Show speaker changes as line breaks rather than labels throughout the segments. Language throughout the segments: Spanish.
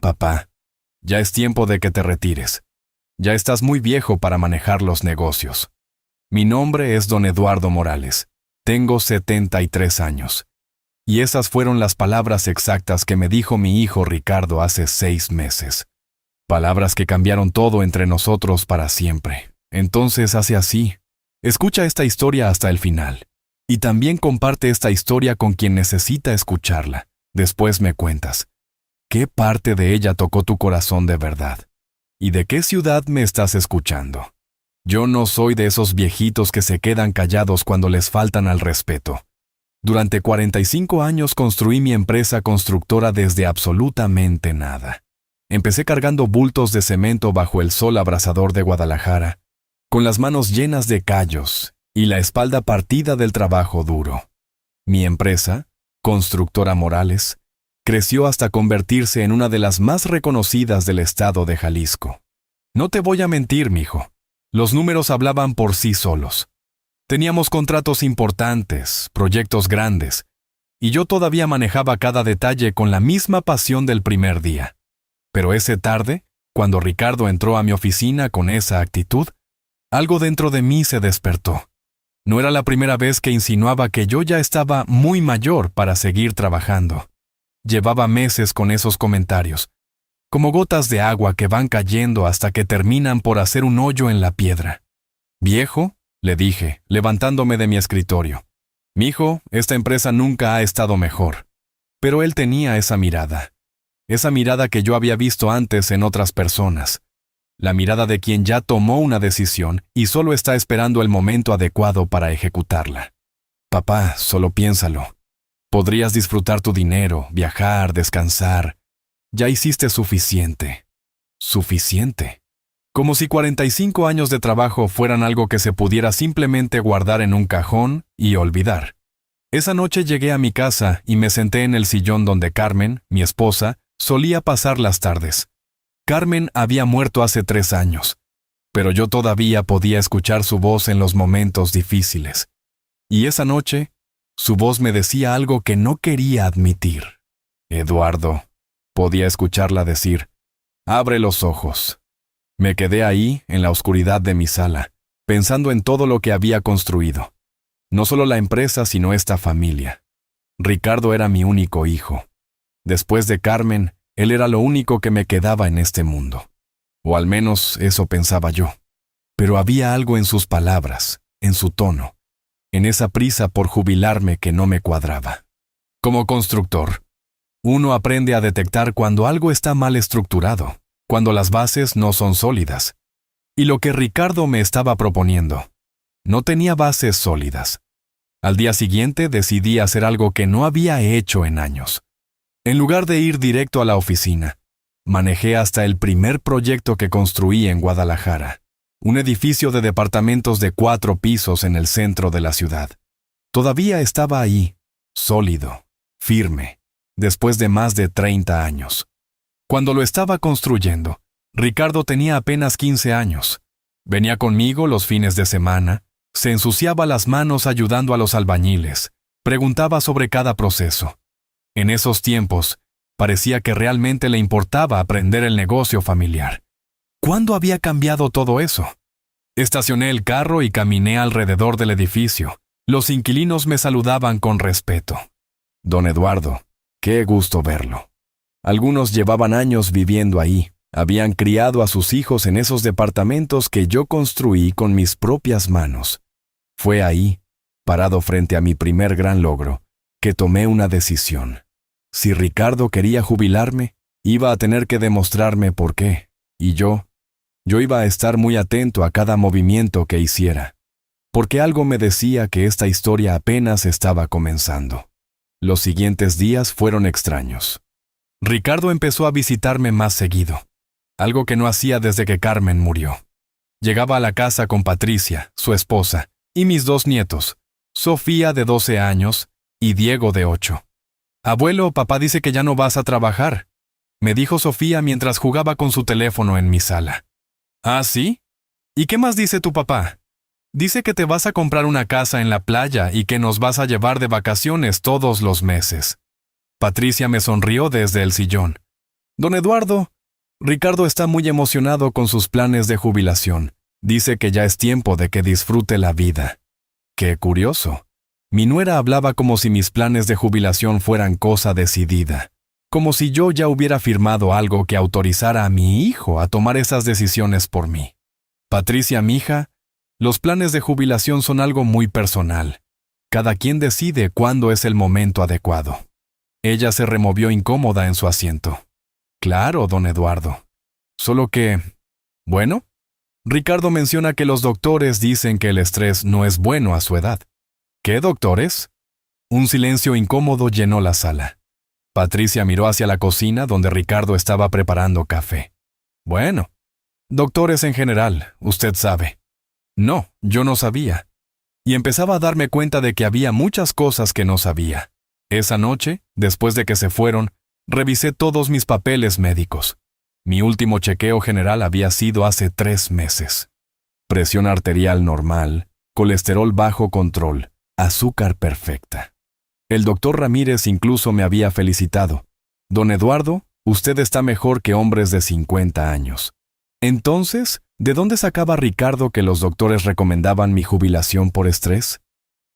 Papá, ya es tiempo de que te retires. Ya estás muy viejo para manejar los negocios. Mi nombre es don Eduardo Morales. Tengo 73 años. Y esas fueron las palabras exactas que me dijo mi hijo Ricardo hace 6 meses. Palabras que cambiaron todo entre nosotros para siempre. Entonces hace así. Escucha esta historia hasta el final. Y también comparte esta historia con quien necesita escucharla. Después me cuentas. ¿Qué parte de ella tocó tu corazón de verdad? ¿Y de qué ciudad me estás escuchando? Yo no soy de esos viejitos que se quedan callados cuando les faltan al respeto. Durante 45 años construí mi empresa constructora desde absolutamente nada. Empecé cargando bultos de cemento bajo el sol abrasador de Guadalajara, con las manos llenas de callos y la espalda partida del trabajo duro. Mi empresa, Constructora Morales, creció hasta convertirse en una de las más reconocidas del estado de Jalisco. No te voy a mentir, mijo. Los números hablaban por sí solos. Teníamos contratos importantes, proyectos grandes, y yo todavía manejaba cada detalle con la misma pasión del primer día. Pero esa tarde, cuando Ricardo entró a mi oficina con esa actitud, algo dentro de mí se despertó. No era la primera vez que insinuaba que yo ya estaba muy mayor para seguir trabajando. Llevaba meses con esos comentarios, como gotas de agua que van cayendo hasta que terminan por hacer un hoyo en la piedra. «Viejo», le dije, levantándome de mi escritorio. «Mijo, esta empresa nunca ha estado mejor». Pero él tenía esa mirada que yo había visto antes en otras personas. La mirada de quien ya tomó una decisión y solo está esperando el momento adecuado para ejecutarla. «Papá, solo piénsalo. Podrías disfrutar tu dinero, viajar, descansar. Ya hiciste suficiente. Suficiente. Como si 45 años de trabajo fueran algo que se pudiera simplemente guardar en un cajón y olvidar. Esa noche llegué a mi casa y me senté en el sillón donde Carmen, mi esposa, solía pasar las tardes. Carmen había muerto hace 3 años, pero yo todavía podía escuchar su voz en los momentos difíciles. Y esa noche, su voz me decía algo que no quería admitir. «Eduardo», podía escucharla decir, «abre los ojos». Me quedé ahí, en la oscuridad de mi sala, pensando en todo lo que había construido. No solo la empresa, sino esta familia. Ricardo era mi único hijo. Después de Carmen, él era lo único que me quedaba en este mundo. O al menos eso pensaba yo. Pero había algo en sus palabras, en su tono, en esa prisa por jubilarme que no me cuadraba. Como constructor, uno aprende a detectar cuando algo está mal estructurado, cuando las bases no son sólidas. Y lo que Ricardo me estaba proponiendo no tenía bases sólidas. Al día siguiente decidí hacer algo que no había hecho en años. En lugar de ir directo a la oficina, manejé hasta el primer proyecto que construí en Guadalajara, un edificio de departamentos de 4 pisos en el centro de la ciudad. Todavía estaba ahí, sólido, firme, después de más de 30 años. Cuando lo estaba construyendo, Ricardo tenía apenas 15 años. Venía conmigo los fines de semana, se ensuciaba las manos ayudando a los albañiles, preguntaba sobre cada proceso. En esos tiempos, parecía que realmente le importaba aprender el negocio familiar. ¿Cuándo había cambiado todo eso? Estacioné el carro y caminé alrededor del edificio. Los inquilinos me saludaban con respeto. «Don Eduardo, qué gusto verlo». Algunos llevaban años viviendo ahí, habían criado a sus hijos en esos departamentos que yo construí con mis propias manos. Fue ahí, parado frente a mi primer gran logro, que tomé una decisión. Si Ricardo quería jubilarme, iba a tener que demostrarme por qué, y yo iba a estar muy atento a cada movimiento que hiciera, porque algo me decía que esta historia apenas estaba comenzando. Los siguientes días fueron extraños. Ricardo empezó a visitarme más seguido, algo que no hacía desde que Carmen murió. Llegaba a la casa con Patricia, su esposa, y mis 2 nietos, Sofía de 12 años y Diego de 8. «Abuelo, papá dice que ya no vas a trabajar», me dijo Sofía mientras jugaba con su teléfono en mi sala. «¿Ah, sí? ¿Y qué más dice tu papá?» «Dice que te vas a comprar una casa en la playa y que nos vas a llevar de vacaciones todos los meses». Patricia me sonrió desde el sillón. Don Eduardo, Ricardo está muy emocionado con sus planes de jubilación. Dice que ya es tiempo de que disfrute la vida. Qué curioso. Mi nuera hablaba como si mis planes de jubilación fueran cosa decidida, como si yo ya hubiera firmado algo que autorizara a mi hijo a tomar esas decisiones por mí. Patricia, mija, los planes de jubilación son algo muy personal. Cada quien decide cuándo es el momento adecuado. Ella se removió incómoda en su asiento. Claro, don Eduardo. Solo que, bueno, Ricardo menciona que los doctores dicen que el estrés no es bueno a su edad. ¿Qué doctores? Un silencio incómodo llenó la sala. Patricia miró hacia la cocina donde Ricardo estaba preparando café. Bueno, doctores en general, usted sabe. No, yo no sabía. Y empezaba a darme cuenta de que había muchas cosas que no sabía. Esa noche, después de que se fueron, revisé todos mis papeles médicos. Mi último chequeo general había sido hace 3 meses. Presión arterial normal, colesterol bajo control, azúcar perfecta. El doctor Ramírez incluso me había felicitado. Don Eduardo, usted está mejor que hombres de 50 años. Entonces, ¿de dónde sacaba Ricardo que los doctores recomendaban mi jubilación por estrés?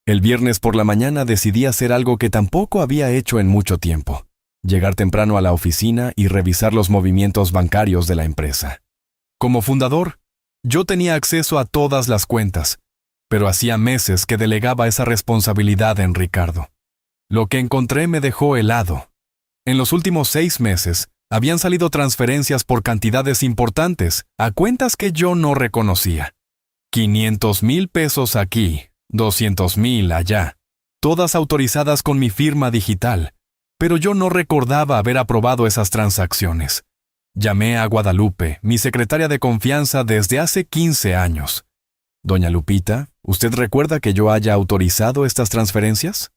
El viernes por la mañana decidí hacer algo que tampoco había hecho en mucho tiempo. Llegar temprano a la oficina y revisar los movimientos bancarios de la empresa. Como fundador, yo tenía acceso a todas las cuentas, pero hacía meses que delegaba esa responsabilidad en Ricardo. Lo que encontré me dejó helado. En los últimos 6 meses, habían salido transferencias por cantidades importantes a cuentas que yo no reconocía. 500,000 pesos aquí, 200,000 allá, todas autorizadas con mi firma digital, pero yo no recordaba haber aprobado esas transacciones. Llamé a Guadalupe, mi secretaria de confianza desde hace 15 años. Doña Lupita, ¿usted recuerda que yo haya autorizado estas transferencias?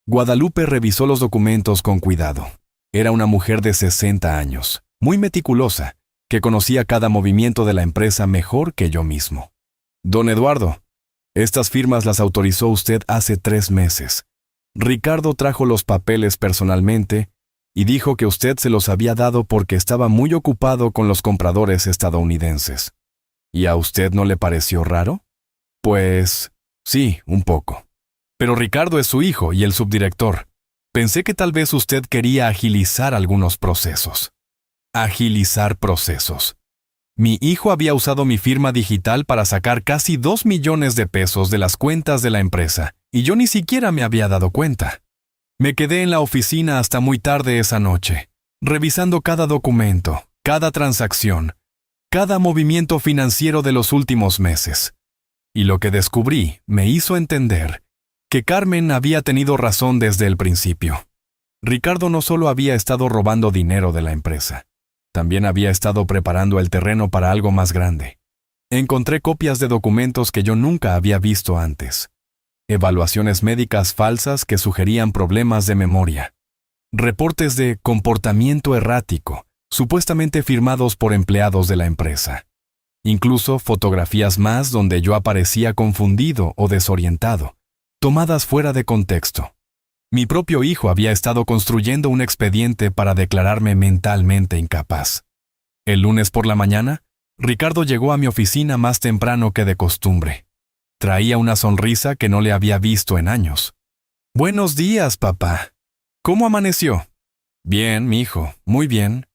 Guadalupe revisó los documentos con cuidado. Era una mujer de 60 años, muy meticulosa, que conocía cada movimiento de la empresa mejor que yo mismo. Don Eduardo, estas firmas las autorizó usted hace 3 meses. Ricardo trajo los papeles personalmente y dijo que usted se los había dado porque estaba muy ocupado con los compradores estadounidenses. ¿Y a usted no le pareció raro? Pues, sí, un poco. Pero Ricardo es su hijo y el subdirector. Pensé que tal vez usted quería agilizar algunos procesos. Agilizar procesos. Mi hijo había usado mi firma digital para sacar casi 2 millones de pesos de las cuentas de la empresa, y yo ni siquiera me había dado cuenta. Me quedé en la oficina hasta muy tarde esa noche, revisando cada documento, cada transacción, cada movimiento financiero de los últimos meses. Y lo que descubrí me hizo entender que Carmen había tenido razón desde el principio. Ricardo no solo había estado robando dinero de la empresa, también había estado preparando el terreno para algo más grande. Encontré copias de documentos que yo nunca había visto antes. Evaluaciones médicas falsas que sugerían problemas de memoria. Reportes de comportamiento errático, supuestamente firmados por empleados de la empresa. Incluso fotografías más donde yo aparecía confundido o desorientado, tomadas fuera de contexto. Mi propio hijo había estado construyendo un expediente para declararme mentalmente incapaz. El lunes por la mañana, Ricardo llegó a mi oficina más temprano que de costumbre. Traía una sonrisa que no le había visto en años. «Buenos días, papá. ¿Cómo amaneció?» «Bien, mi hijo, muy bien.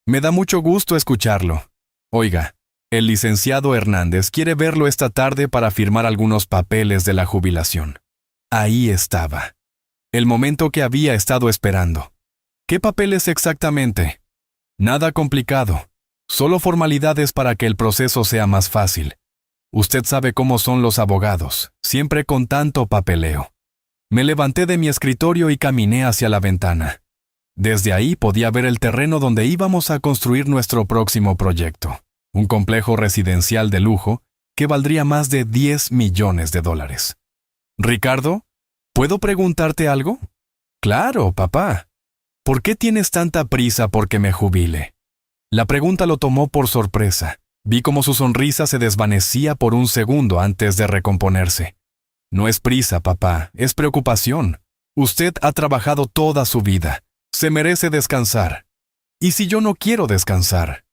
Me da mucho gusto escucharlo. Oiga, el licenciado Hernández quiere verlo esta tarde para firmar algunos papeles de la jubilación». Ahí estaba. El momento que había estado esperando. ¿Qué papeles exactamente? Nada complicado. Solo formalidades para que el proceso sea más fácil. Usted sabe cómo son los abogados, siempre con tanto papeleo. Me levanté de mi escritorio y caminé hacia la ventana. Desde ahí podía ver el terreno donde íbamos a construir nuestro próximo proyecto, un complejo residencial de lujo que valdría más de $10 millones. «Ricardo, ¿puedo preguntarte algo?» «Claro, papá. ¿Por qué tienes tanta prisa porque me jubile?» La pregunta lo tomó por sorpresa. Vi cómo su sonrisa se desvanecía por un segundo antes de recomponerse. «No es prisa, papá, es preocupación. Usted ha trabajado toda su vida. Se merece descansar». ¿Y si yo no quiero descansar?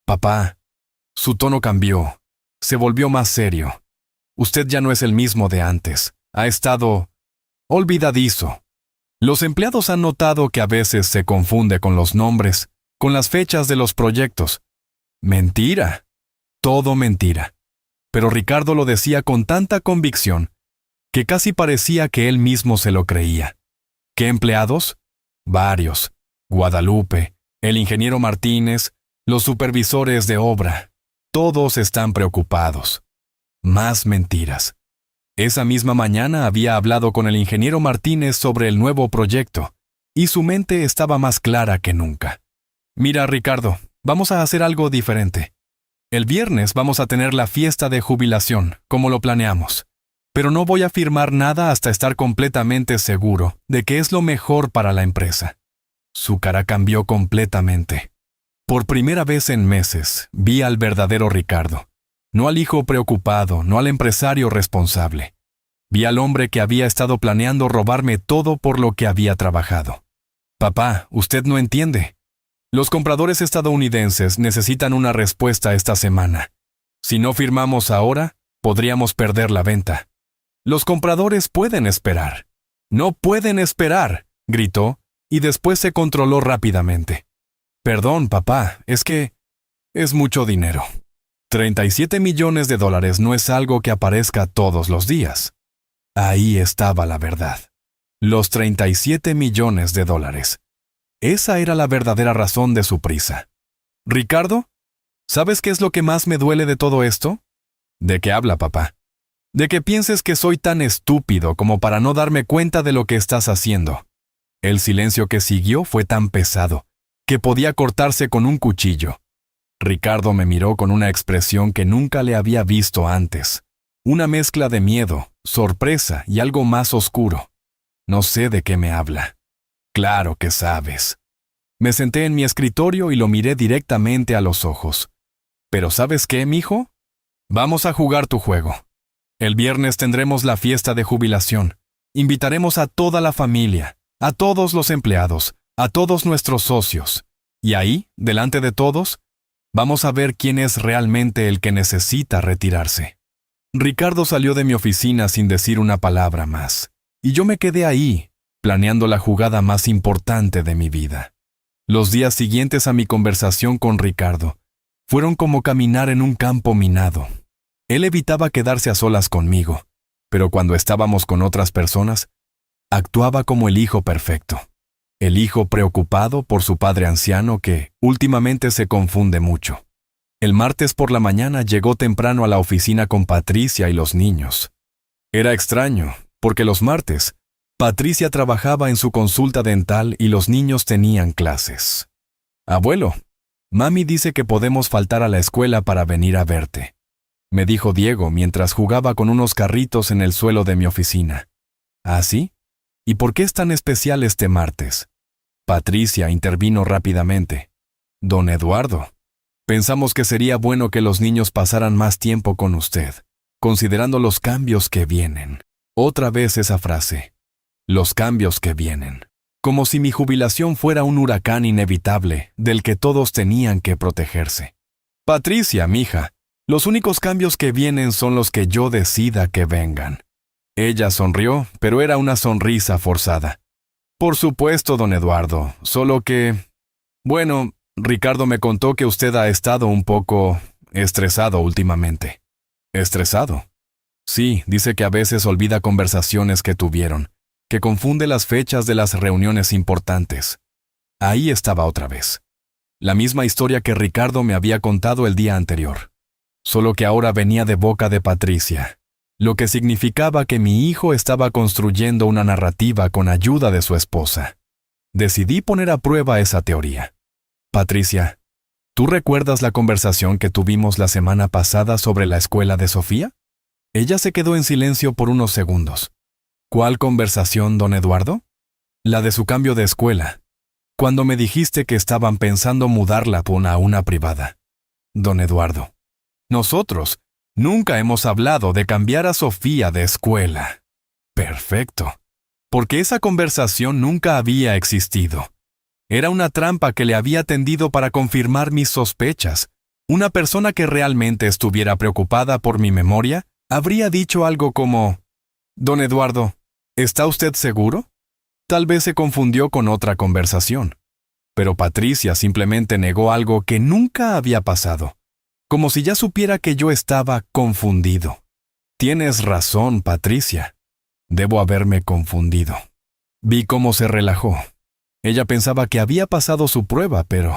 Papá, su tono cambió. Se volvió más serio. Usted ya no es el mismo de antes. Ha estado olvidadizo. Los empleados han notado que a veces se confunde con los nombres, con las fechas de los proyectos. Mentira. Todo mentira. Pero Ricardo lo decía con tanta convicción que casi parecía que él mismo se lo creía. ¿Qué empleados? Varios. Guadalupe, el ingeniero Martínez, los supervisores de obra. Todos están preocupados. Más mentiras. Esa misma mañana había hablado con el ingeniero Martínez sobre el nuevo proyecto, y su mente estaba más clara que nunca. Mira, Ricardo, vamos a hacer algo diferente. El viernes vamos a tener la fiesta de jubilación, como lo planeamos. Pero no voy a firmar nada hasta estar completamente seguro de que es lo mejor para la empresa. Su cara cambió completamente. Por primera vez en meses, vi al verdadero Ricardo. No al hijo preocupado, no al empresario responsable. Vi al hombre que había estado planeando robarme todo por lo que había trabajado. Papá, usted no entiende. Los compradores estadounidenses necesitan una respuesta esta semana. Si no firmamos ahora, podríamos perder la venta. Los compradores pueden esperar. ¡No pueden esperar!, gritó, y después se controló rápidamente. Perdón, papá, es que es mucho dinero. $37 millones no es algo que aparezca todos los días. Ahí estaba la verdad. Los $37 millones. Esa era la verdadera razón de su prisa. Ricardo, ¿sabes qué es lo que más me duele de todo esto? ¿De qué habla, papá? De que pienses que soy tan estúpido como para no darme cuenta de lo que estás haciendo. El silencio que siguió fue tan pesado que podía cortarse con un cuchillo. Ricardo me miró con una expresión que nunca le había visto antes. Una mezcla de miedo, sorpresa y algo más oscuro. No sé de qué me habla. Claro que sabes. Me senté en mi escritorio y lo miré directamente a los ojos. Pero ¿sabes qué, mijo? Vamos a jugar tu juego. El viernes tendremos la fiesta de jubilación. Invitaremos a toda la familia, a todos los empleados, a todos nuestros socios. Y ahí, delante de todos, vamos a ver quién es realmente el que necesita retirarse. Ricardo salió de mi oficina sin decir una palabra más, y yo me quedé ahí, planeando la jugada más importante de mi vida. Los días siguientes a mi conversación con Ricardo fueron como caminar en un campo minado. Él evitaba quedarse a solas conmigo, pero cuando estábamos con otras personas, actuaba como el hijo perfecto. El hijo preocupado por su padre anciano que últimamente se confunde mucho. El martes por la mañana llegó temprano a la oficina con Patricia y los niños. Era extraño, porque los martes, Patricia trabajaba en su consulta dental y los niños tenían clases. Abuelo, mami dice que podemos faltar a la escuela para venir a verte, me dijo Diego mientras jugaba con unos carritos en el suelo de mi oficina. ¿Ah, sí? ¿Y por qué es tan especial este martes? Patricia intervino rápidamente. Don Eduardo, pensamos que sería bueno que los niños pasaran más tiempo con usted, considerando los cambios que vienen. Otra vez esa frase. Los cambios que vienen. Como si mi jubilación fuera un huracán inevitable del que todos tenían que protegerse. Patricia, mija, los únicos cambios que vienen son los que yo decida que vengan. Ella sonrió, pero era una sonrisa forzada. Por supuesto, don Eduardo, solo que... Bueno, Ricardo me contó que usted ha estado un poco estresado últimamente. ¿Estresado? Sí, dice que a veces olvida conversaciones que tuvieron, que confunde las fechas de las reuniones importantes. Ahí estaba otra vez. La misma historia que Ricardo me había contado el día anterior. Solo que ahora venía de boca de Patricia, lo que significaba que mi hijo estaba construyendo una narrativa con ayuda de su esposa. Decidí poner a prueba esa teoría. Patricia, ¿tú recuerdas la conversación que tuvimos la semana pasada sobre la escuela de Sofía? Ella se quedó en silencio por unos segundos. ¿Cuál conversación, don Eduardo? La de su cambio de escuela, cuando me dijiste que estaban pensando mudarla a una privada. Don Eduardo, nosotros nunca hemos hablado de cambiar a Sofía de escuela. Perfecto, porque esa conversación nunca había existido. Era una trampa que le había tendido para confirmar mis sospechas. Una persona que realmente estuviera preocupada por mi memoria habría dicho algo como: «Don Eduardo, ¿está usted seguro?». Tal vez se confundió con otra conversación. Pero Patricia simplemente negó algo que nunca había pasado, como si ya supiera que yo estaba confundido. Tienes razón, Patricia. Debo haberme confundido. Vi cómo se relajó. Ella pensaba que había pasado su prueba, pero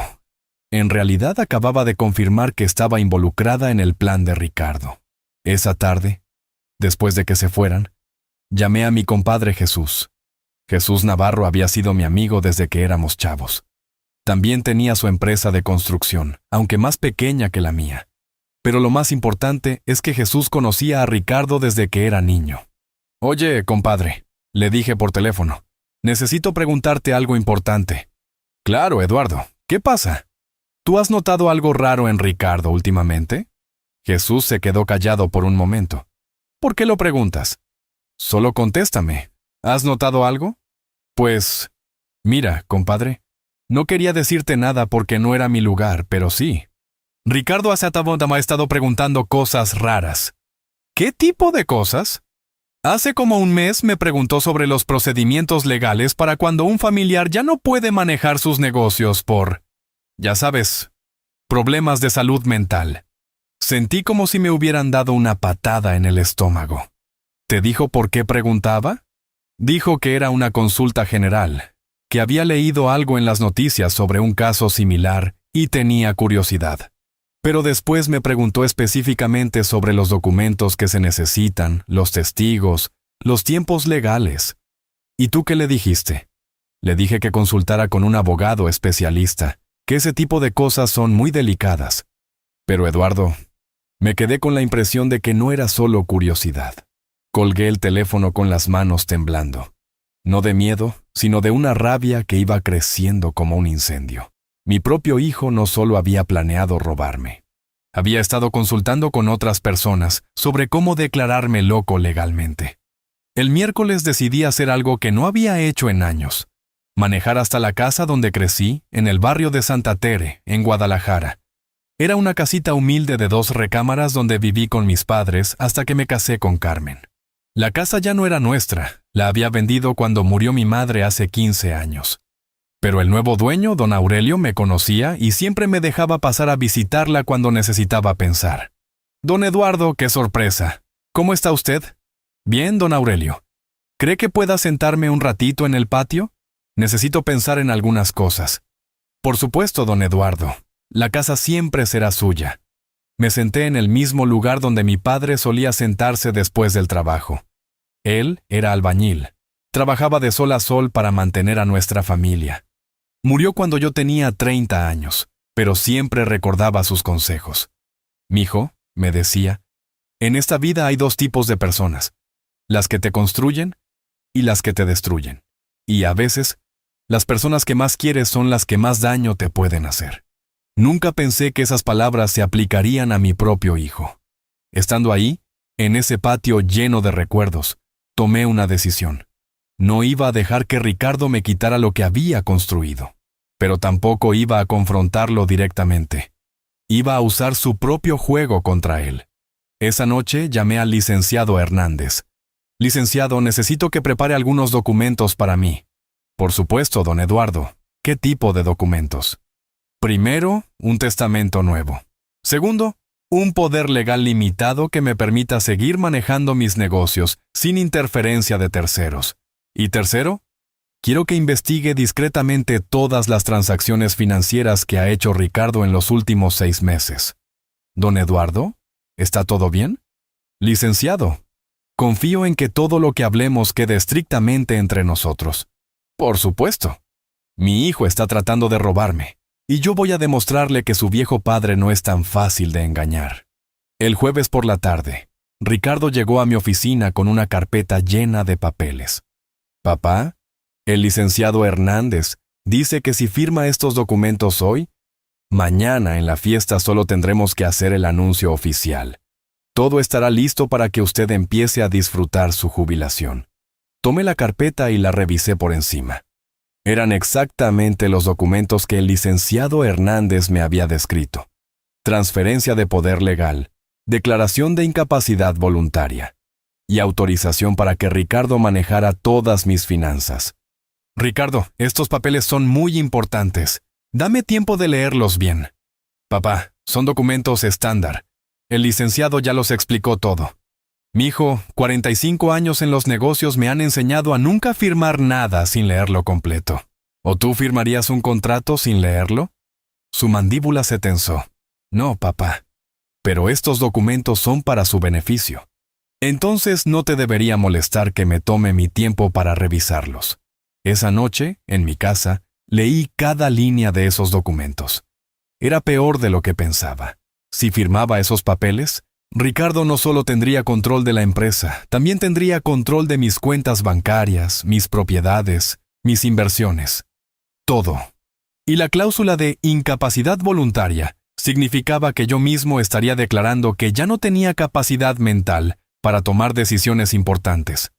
en realidad acababa de confirmar que estaba involucrada en el plan de Ricardo. Esa tarde, después de que se fueran, llamé a mi compadre Jesús. Jesús Navarro había sido mi amigo desde que éramos chavos. También tenía su empresa de construcción, aunque más pequeña que la mía. Pero lo más importante es que Jesús conocía a Ricardo desde que era niño. «Oye, compadre», le dije por teléfono, «necesito preguntarte algo importante». «Claro, Eduardo, ¿qué pasa? ¿Tú has notado algo raro en Ricardo últimamente?». Jesús se quedó callado por un momento. «¿Por qué lo preguntas? Solo contéstame. ¿Has notado algo?». «Pues, mira, compadre, no quería decirte nada porque no era mi lugar, pero sí. Ricardo Azatabondama ha estado preguntando cosas raras». «¿Qué tipo de cosas?». «Hace como un mes me preguntó sobre los procedimientos legales para cuando un familiar ya no puede manejar sus negocios por, ya sabes, problemas de salud mental». Sentí como si me hubieran dado una patada en el estómago. «¿Te dijo por qué preguntaba?». «Dijo que era una consulta general, que había leído algo en las noticias sobre un caso similar y tenía curiosidad. Pero después me preguntó específicamente sobre los documentos que se necesitan, los testigos, los tiempos legales». «¿Y tú qué le dijiste?». «Le dije que consultara con un abogado especialista, que ese tipo de cosas son muy delicadas». Pero Eduardo, me quedé con la impresión de que no era solo curiosidad. Colgué el teléfono con las manos temblando. No de miedo, sino de una rabia que iba creciendo como un incendio. Mi propio hijo no solo había planeado robarme. Había estado consultando con otras personas sobre cómo declararme loco legalmente. El miércoles decidí hacer algo que no había hecho en años. Manejar hasta la casa donde crecí, en el barrio de Santa Tere, en Guadalajara. Era una casita humilde de 2 recámaras donde viví con mis padres hasta que me casé con Carmen. La casa ya no era nuestra, la había vendido cuando murió mi madre hace 15 años. Pero el nuevo dueño, don Aurelio, me conocía y siempre me dejaba pasar a visitarla cuando necesitaba pensar. «Don Eduardo, qué sorpresa. ¿Cómo está usted?». «Bien, don Aurelio. ¿Cree que pueda sentarme un ratito en el patio? Necesito pensar en algunas cosas». «Por supuesto, don Eduardo. La casa siempre será suya». Me senté en el mismo lugar donde mi padre solía sentarse después del trabajo. Él era albañil. Trabajaba de sol a sol para mantener a nuestra familia. Murió cuando yo tenía 30 años, pero siempre recordaba sus consejos. «Mijo», me decía, «en esta vida hay 2 tipos de personas, las que te construyen y las que te destruyen. Y a veces, las personas que más quieres son las que más daño te pueden hacer». Nunca pensé que esas palabras se aplicarían a mi propio hijo. Estando ahí, en ese patio lleno de recuerdos, tomé una decisión. No iba a dejar que Ricardo me quitara lo que había construido, pero tampoco iba a confrontarlo directamente. Iba a usar su propio juego contra él. Esa noche llamé al licenciado Hernández. «Licenciado, necesito que prepare algunos documentos para mí». «Por supuesto, don Eduardo. ¿Qué tipo de documentos?». «Primero, un testamento nuevo. Segundo, un poder legal limitado que me permita seguir manejando mis negocios sin interferencia de terceros. Y tercero, quiero que investigue discretamente todas las transacciones financieras que ha hecho Ricardo en los últimos 6 meses». «Don Eduardo, ¿está todo bien?». «Licenciado, confío en que todo lo que hablemos quede estrictamente entre nosotros». «Por supuesto. Mi hijo está tratando de robarme, y yo voy a demostrarle que su viejo padre no es tan fácil de engañar». El jueves por la tarde, Ricardo llegó a mi oficina con una carpeta llena de papeles. «Papá, el licenciado Hernández dice que si firma estos documentos hoy, mañana en la fiesta solo tendremos que hacer el anuncio oficial. Todo estará listo para que usted empiece a disfrutar su jubilación». Tomé la carpeta y la revisé por encima. Eran exactamente los documentos que el licenciado Hernández me había descrito. Transferencia de poder legal, declaración de incapacidad voluntaria y autorización para que Ricardo manejara todas mis finanzas. Ricardo, estos papeles son muy importantes. Dame tiempo de leerlos bien. Papá, son documentos estándar. El licenciado ya los explicó todo. Mi hijo, 45 años en los negocios me han enseñado a nunca firmar nada sin leerlo completo. ¿O tú firmarías un contrato sin leerlo? Su mandíbula se tensó. No, papá. Pero estos documentos son para su beneficio. Entonces no te debería molestar que me tome mi tiempo para revisarlos. Esa noche, en mi casa, leí cada línea de esos documentos. Era peor de lo que pensaba. Si firmaba esos papeles, Ricardo no solo tendría control de la empresa, también tendría control de mis cuentas bancarias, mis propiedades, mis inversiones. Todo. Y la cláusula de incapacidad voluntaria significaba que yo mismo estaría declarando que ya no tenía capacidad mental para tomar decisiones importantes.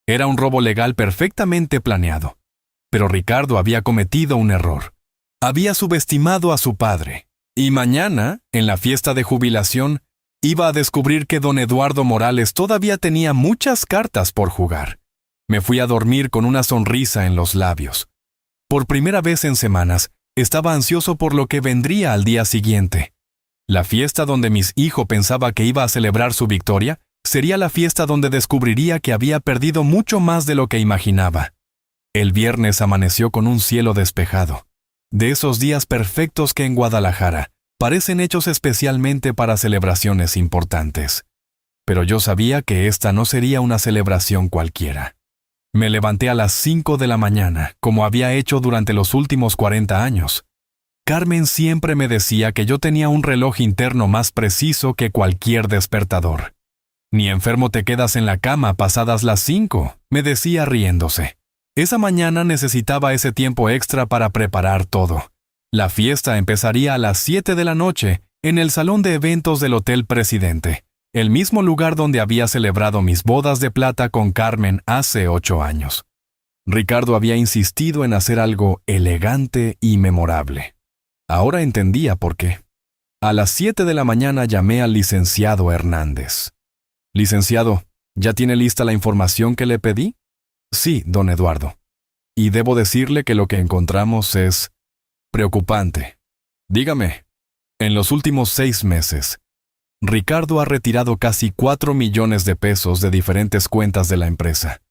Era un robo legal perfectamente planeado. Pero Ricardo había cometido un error. Había subestimado a su padre. Y mañana, en la fiesta de jubilación, iba a descubrir que don Eduardo Morales todavía tenía muchas cartas por jugar. Me fui a dormir con una sonrisa en los labios. Por primera vez en semanas, estaba ansioso por lo que vendría al día siguiente. La fiesta donde mi hijo pensaba que iba a celebrar su victoria sería la fiesta donde descubriría que había perdido mucho más de lo que imaginaba. El viernes amaneció con un cielo despejado. De esos días perfectos que en Guadalajara parecen hechos especialmente para celebraciones importantes. Pero yo sabía que esta no sería una celebración cualquiera. Me levanté a las 5 de la mañana, como había hecho durante los últimos 40 años. Carmen siempre me decía que yo tenía un reloj interno más preciso que cualquier despertador. Ni enfermo te quedas en la cama pasadas las 5, me decía riéndose. Esa mañana necesitaba ese tiempo extra para preparar todo. La fiesta empezaría a las 7 de la noche en el salón de eventos del Hotel Presidente, el mismo lugar donde había celebrado mis bodas de plata con Carmen hace 8 años. Ricardo había insistido en hacer algo elegante y memorable. Ahora entendía por qué. A las 7 de la mañana llamé al licenciado Hernández. Licenciado, ¿ya tiene lista la información que le pedí? Sí, don Eduardo. Y debo decirle que lo que encontramos es preocupante. Dígame, en los últimos 6 meses, Ricardo ha retirado casi 4 millones de pesos de diferentes cuentas de la empresa.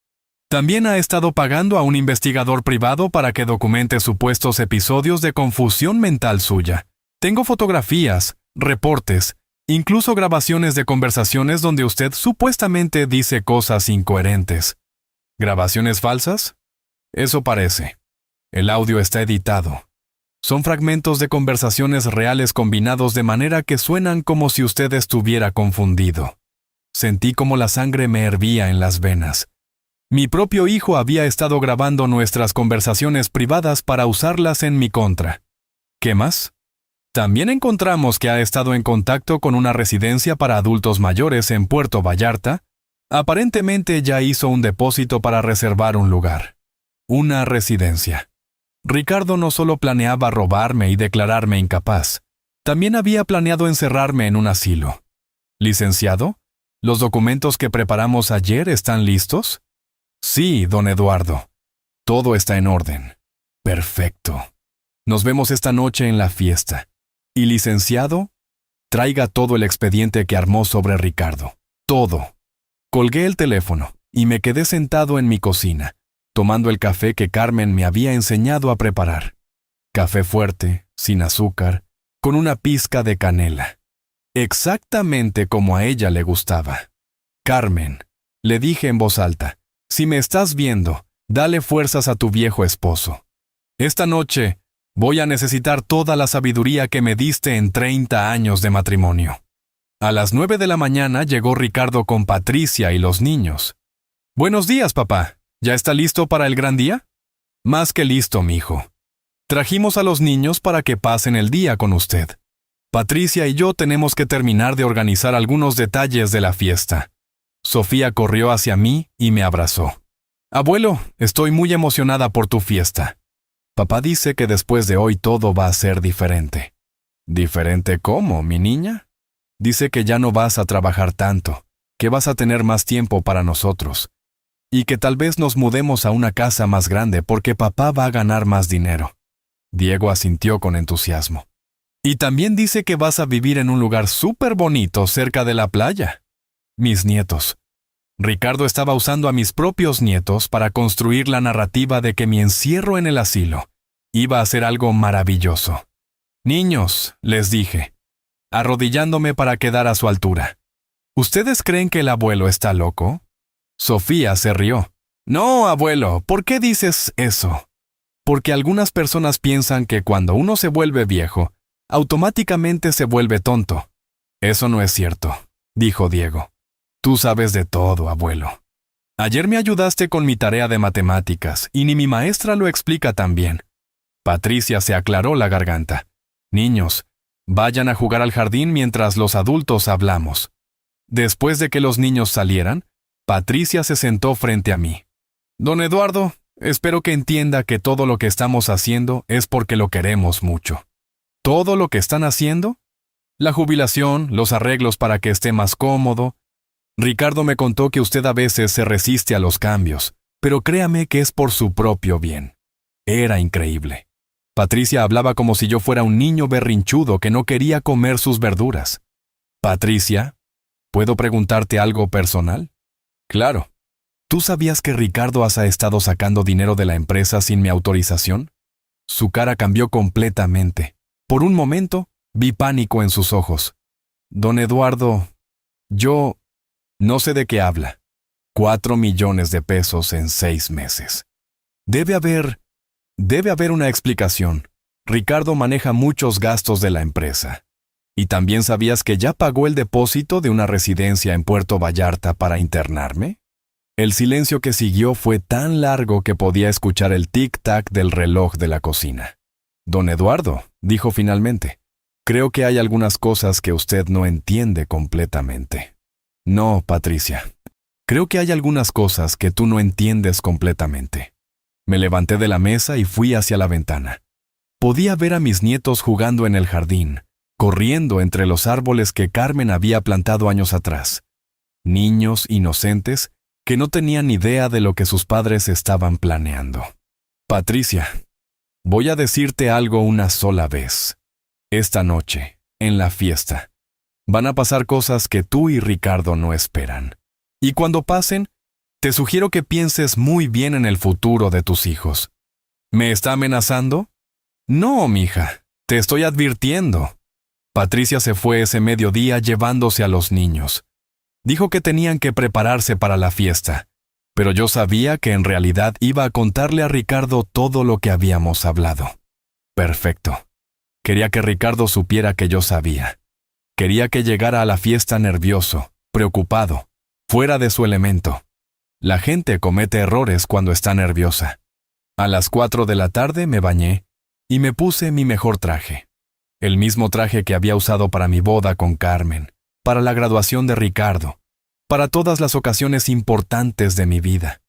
También ha estado pagando a un investigador privado para que documente supuestos episodios de confusión mental suya. Tengo fotografías, reportes, incluso grabaciones de conversaciones donde usted supuestamente dice cosas incoherentes. ¿Grabaciones falsas? Eso parece. El audio está editado. Son fragmentos de conversaciones reales combinados de manera que suenan como si usted estuviera confundido. Sentí como la sangre me hervía en las venas. Mi propio hijo había estado grabando nuestras conversaciones privadas para usarlas en mi contra. ¿Qué más? También encontramos que ha estado en contacto con una residencia para adultos mayores en Puerto Vallarta. Aparentemente ya hizo un depósito para reservar un lugar. Una residencia. Ricardo no solo planeaba robarme y declararme incapaz, también había planeado encerrarme en un asilo. ¿Licenciado? ¿Los documentos que preparamos ayer están listos? Sí, don Eduardo. Todo está en orden. Perfecto. Nos vemos esta noche en la fiesta. Y licenciado, traiga todo el expediente que armó sobre Ricardo. Todo. Colgué el teléfono y me quedé sentado en mi cocina, tomando el café que Carmen me había enseñado a preparar. Café fuerte, sin azúcar, con una pizca de canela. Exactamente como a ella le gustaba. Carmen, le dije en voz alta, si me estás viendo, dale fuerzas a tu viejo esposo. Esta noche voy a necesitar toda la sabiduría que me diste en 30 años de matrimonio. A las 9 de la mañana llegó Ricardo con Patricia y los niños. Buenos días, papá. ¿Ya está listo para el gran día? Más que listo, mijo. Trajimos a los niños para que pasen el día con usted. Patricia y yo tenemos que terminar de organizar algunos detalles de la fiesta. Sofía corrió hacia mí y me abrazó. Abuelo, estoy muy emocionada por tu fiesta. Papá dice que después de hoy todo va a ser diferente. ¿Diferente cómo, mi niña? Dice que ya no vas a trabajar tanto, que vas a tener más tiempo para nosotros, y que tal vez nos mudemos a una casa más grande porque papá va a ganar más dinero. Diego asintió con entusiasmo. Y también dice que vas a vivir en un lugar súper bonito cerca de la playa. Mis nietos. Ricardo estaba usando a mis propios nietos para construir la narrativa de que mi encierro en el asilo iba a ser algo maravilloso. Niños, les dije, arrodillándome para quedar a su altura. ¿Ustedes creen que el abuelo está loco? Sofía se rió. No, abuelo, ¿por qué dices eso? Porque algunas personas piensan que cuando uno se vuelve viejo, automáticamente se vuelve tonto. Eso no es cierto, dijo Diego. Tú sabes de todo, abuelo. Ayer me ayudaste con mi tarea de matemáticas y ni mi maestra lo explica tan bien. Patricia se aclaró la garganta. Niños, vayan a jugar al jardín mientras los adultos hablamos. Después de que los niños salieran, Patricia se sentó frente a mí. Don Eduardo, espero que entienda que todo lo que estamos haciendo es porque lo queremos mucho. ¿Todo lo que están haciendo? La jubilación, los arreglos para que esté más cómodo. Ricardo me contó que usted a veces se resiste a los cambios, pero créame que es por su propio bien. Era increíble. Patricia hablaba como si yo fuera un niño berrinchudo que no quería comer sus verduras. Patricia, ¿puedo preguntarte algo personal? Claro. ¿Tú sabías que Ricardo ha estado sacando dinero de la empresa sin mi autorización? Su cara cambió completamente. Por un momento, vi pánico en sus ojos. Don Eduardo, yo... No sé de qué habla. 4 millones de pesos en 6 meses. Debe haber una explicación. Ricardo maneja muchos gastos de la empresa. ¿Y también sabías que ya pagó el depósito de una residencia en Puerto Vallarta para internarme? El silencio que siguió fue tan largo que podía escuchar el tic-tac del reloj de la cocina. Don Eduardo, dijo finalmente, creo que hay algunas cosas que usted no entiende completamente. No, Patricia. Creo que hay algunas cosas que tú no entiendes completamente. Me levanté de la mesa y fui hacia la ventana. Podía ver a mis nietos jugando en el jardín, corriendo entre los árboles que Carmen había plantado años atrás. Niños inocentes que no tenían idea de lo que sus padres estaban planeando. Patricia, voy a decirte algo una sola vez. Esta noche, en la fiesta, van a pasar cosas que tú y Ricardo no esperan. Y cuando pasen, te sugiero que pienses muy bien en el futuro de tus hijos. ¿Me está amenazando? No, mija, te estoy advirtiendo. Patricia se fue ese mediodía llevándose a los niños. Dijo que tenían que prepararse para la fiesta, pero yo sabía que en realidad iba a contarle a Ricardo todo lo que habíamos hablado. Perfecto. Quería que Ricardo supiera que yo sabía. Quería que llegara a la fiesta nervioso, preocupado, fuera de su elemento. La gente comete errores cuando está nerviosa. A las 4 de la tarde me bañé y me puse mi mejor traje. El mismo traje que había usado para mi boda con Carmen, para la graduación de Ricardo, para todas las ocasiones importantes de mi vida.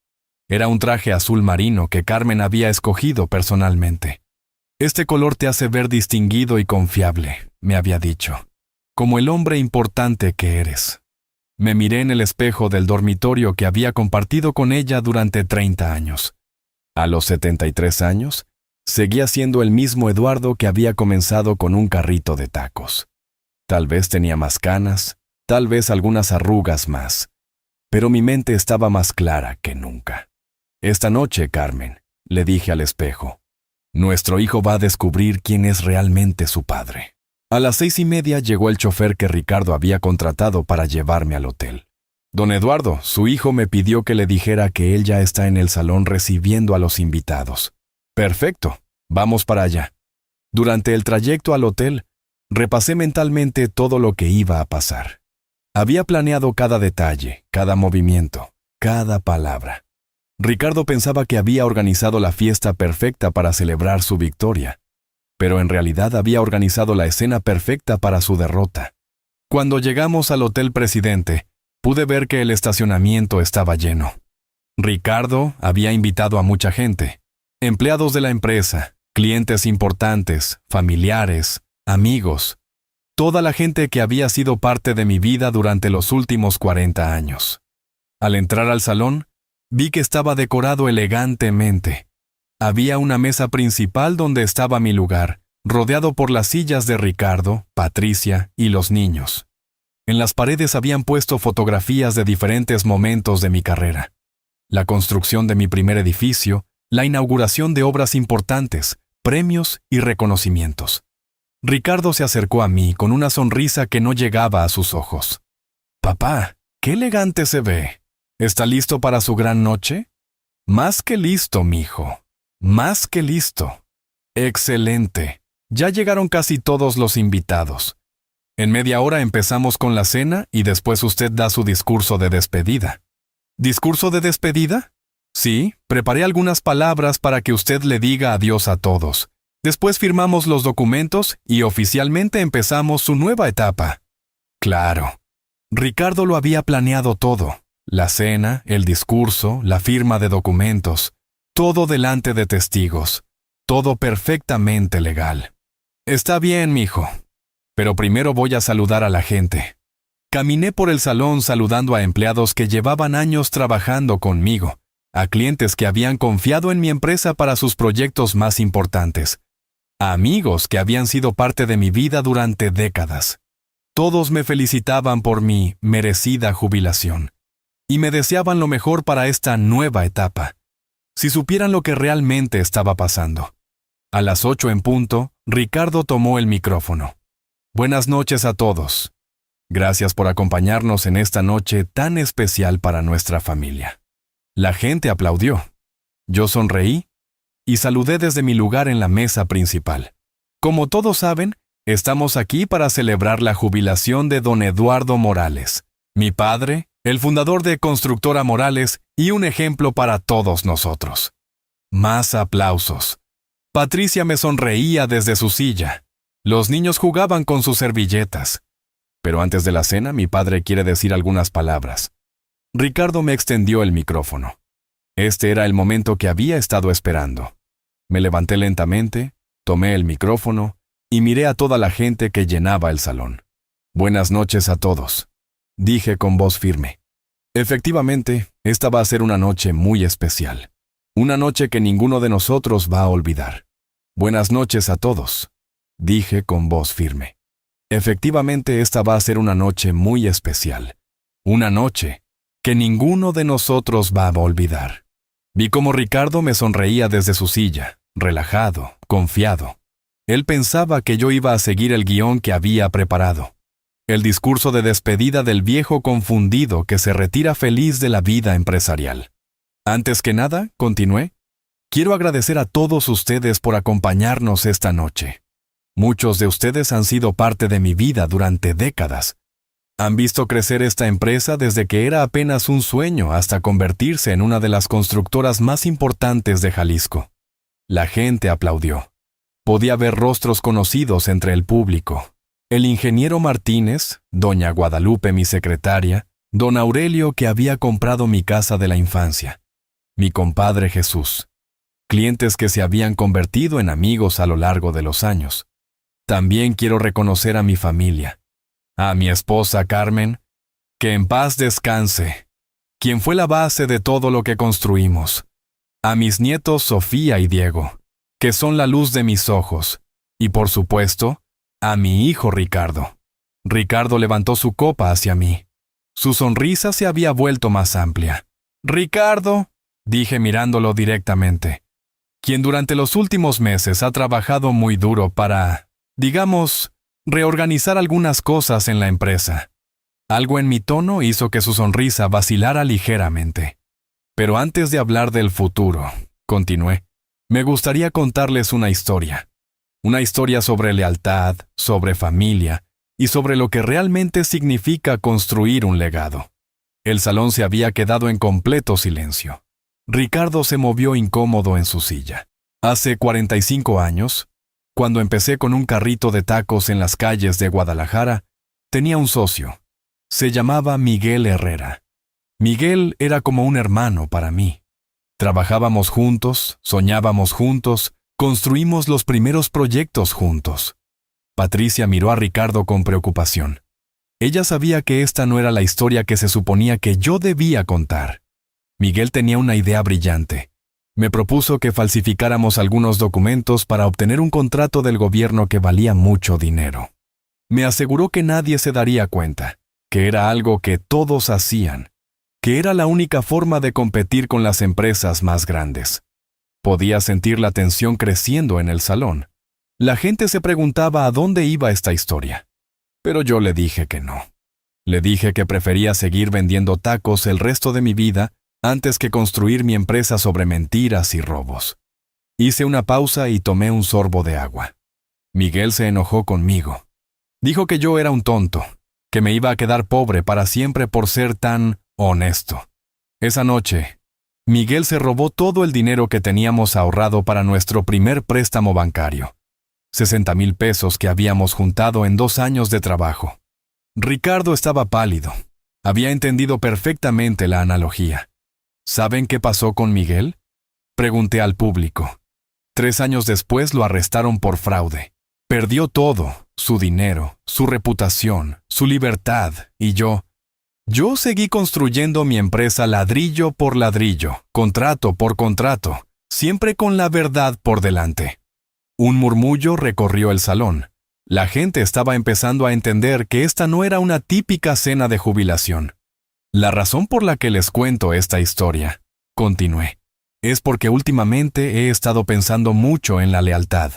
Era un traje azul marino que Carmen había escogido personalmente. Este color te hace ver distinguido y confiable, me había dicho. Como el hombre importante que eres. Me miré en el espejo del dormitorio que había compartido con ella durante 30 años. A los 73 años, seguía siendo el mismo Eduardo que había comenzado con un carrito de tacos. Tal vez tenía más canas, tal vez algunas arrugas más, pero mi mente estaba más clara que nunca. Esta noche, Carmen, le dije al espejo, nuestro hijo va a descubrir quién es realmente su padre. A las 6:30 llegó el chofer que Ricardo había contratado para llevarme al hotel. Don Eduardo, su hijo me pidió que le dijera que él ya está en el salón recibiendo a los invitados. Perfecto, vamos para allá. Durante el trayecto al hotel, repasé mentalmente todo lo que iba a pasar. Había planeado cada detalle, cada movimiento, cada palabra. Ricardo pensaba que había organizado la fiesta perfecta para celebrar su victoria, pero en realidad había organizado la escena perfecta para su derrota. Cuando llegamos al Hotel Presidente, pude ver que el estacionamiento estaba lleno. Ricardo había invitado a mucha gente, empleados de la empresa, Clientes importantes, familiares, amigos, toda la gente que había sido parte de mi vida durante los últimos 40 años. Al entrar al salón, vi que estaba decorado elegantemente. Había una mesa principal donde estaba mi lugar, rodeado por las sillas de Ricardo, Patricia y los niños. En las paredes habían puesto fotografías de diferentes momentos de mi carrera. La construcción de mi primer edificio, la inauguración de obras importantes, premios y reconocimientos. Ricardo se acercó a mí con una sonrisa que no llegaba a sus ojos. «Papá, qué elegante se ve. ¿Está listo para su gran noche?» «Más que listo, mijo. Más que listo». «Excelente. Ya llegaron casi todos los invitados. En media hora empezamos con la cena y después usted da su discurso de despedida». ¿Discurso de despedida? Sí, preparé algunas palabras para que usted le diga adiós a todos. Después firmamos los documentos y oficialmente empezamos su nueva etapa. Claro. Ricardo lo había planeado todo. La cena, el discurso, la firma de documentos. Todo delante de testigos. Todo perfectamente legal. Está bien, mijo. Pero primero voy a saludar a la gente. Caminé por el salón saludando a empleados que llevaban años trabajando conmigo, a clientes que habían confiado en mi empresa para sus proyectos más importantes, a amigos que habían sido parte de mi vida durante décadas. Todos me felicitaban por mi merecida jubilación y me deseaban lo mejor para esta nueva etapa. Si supieran lo que realmente estaba pasando. A las 8 en punto, Ricardo tomó el micrófono. Buenas noches a todos. Gracias por acompañarnos en esta noche tan especial para nuestra familia. La gente aplaudió. Yo sonreí y saludé desde mi lugar en la mesa principal. Como todos saben, estamos aquí para celebrar la jubilación de don Eduardo Morales, mi padre, el fundador de Constructora Morales y un ejemplo para todos nosotros. Más aplausos. Patricia me sonreía desde su silla. Los niños jugaban con sus servilletas. Pero antes de la cena, mi padre quiere decir algunas palabras. Ricardo me extendió el micrófono. Este era el momento que había estado esperando. Me levanté lentamente, tomé el micrófono y miré a toda la gente que llenaba el salón. Buenas noches a todos, dije con voz firme. Efectivamente, esta va a ser una noche muy especial. Una noche que ninguno de nosotros va a olvidar. Buenas noches a todos, dije con voz firme. Efectivamente, esta va a ser una noche muy especial. Una noche que ninguno de nosotros va a olvidar. Vi cómo Ricardo me sonreía desde su silla, relajado, confiado. Él pensaba que yo iba a seguir el guión que había preparado. El discurso de despedida del viejo confundido que se retira feliz de la vida empresarial. Antes que nada, continué, quiero agradecer a todos ustedes por acompañarnos esta noche. Muchos de ustedes han sido parte de mi vida durante décadas. Han visto crecer esta empresa desde que era apenas un sueño hasta convertirse en una de las constructoras más importantes de Jalisco. La gente aplaudió. Podía ver rostros conocidos entre el público. El ingeniero Martínez, doña Guadalupe mi secretaria, don Aurelio que había comprado mi casa de la infancia, mi compadre Jesús. Clientes que se habían convertido en amigos a lo largo de los años. También quiero reconocer a mi familia, a mi esposa Carmen, que en paz descanse, quien fue la base de todo lo que construimos, a mis nietos Sofía y Diego, que son la luz de mis ojos, y por supuesto, a mi hijo Ricardo. Ricardo levantó su copa hacia mí. Su sonrisa se había vuelto más amplia. «Ricardo», dije mirándolo directamente, quien durante los últimos meses ha trabajado muy duro para, digamos, reorganizar algunas cosas en la empresa. Algo en mi tono hizo que su sonrisa vacilara ligeramente. Pero antes de hablar del futuro, continué, me gustaría contarles una historia. Una historia sobre lealtad, sobre familia y sobre lo que realmente significa construir un legado. El salón se había quedado en completo silencio. Ricardo se movió incómodo en su silla. Hace 45 años, cuando empecé con un carrito de tacos en las calles de Guadalajara, tenía un socio. Se llamaba Miguel Herrera. Miguel era como un hermano para mí. Trabajábamos juntos, soñábamos juntos, Construimos los primeros proyectos juntos. Patricia miró a Ricardo con preocupación. Ella sabía que esta no era la historia que se suponía que yo debía contar. Miguel tenía una idea brillante. Me propuso que falsificáramos algunos documentos para obtener un contrato del gobierno que valía mucho dinero. Me aseguró que nadie se daría cuenta, que era algo que todos hacían, que era la única forma de competir con las empresas más grandes. Podía sentir la tensión creciendo en el salón. La gente se preguntaba a dónde iba esta historia. Pero yo le dije que no. Le dije que prefería seguir vendiendo tacos el resto de mi vida antes que construir mi empresa sobre mentiras y robos. Hice una pausa y tomé un sorbo de agua. Miguel se enojó conmigo. Dijo que yo era un tonto, que me iba a quedar pobre para siempre por ser tan honesto. Esa noche, Miguel se robó todo el dinero que teníamos ahorrado para nuestro primer préstamo bancario. 60,000 pesos que habíamos juntado en 2 años de trabajo. Ricardo estaba pálido. Había entendido perfectamente la analogía. ¿Saben qué pasó con Miguel? Pregunté al público. 3 años después lo arrestaron por fraude. Perdió todo, su dinero, su reputación, su libertad, y yo seguí construyendo mi empresa ladrillo por ladrillo, contrato por contrato, siempre con la verdad por delante. Un murmullo recorrió el salón. La gente estaba empezando a entender que esta no era una típica cena de jubilación. La razón por la que les cuento esta historia, continué, es porque últimamente he estado pensando mucho en la lealtad,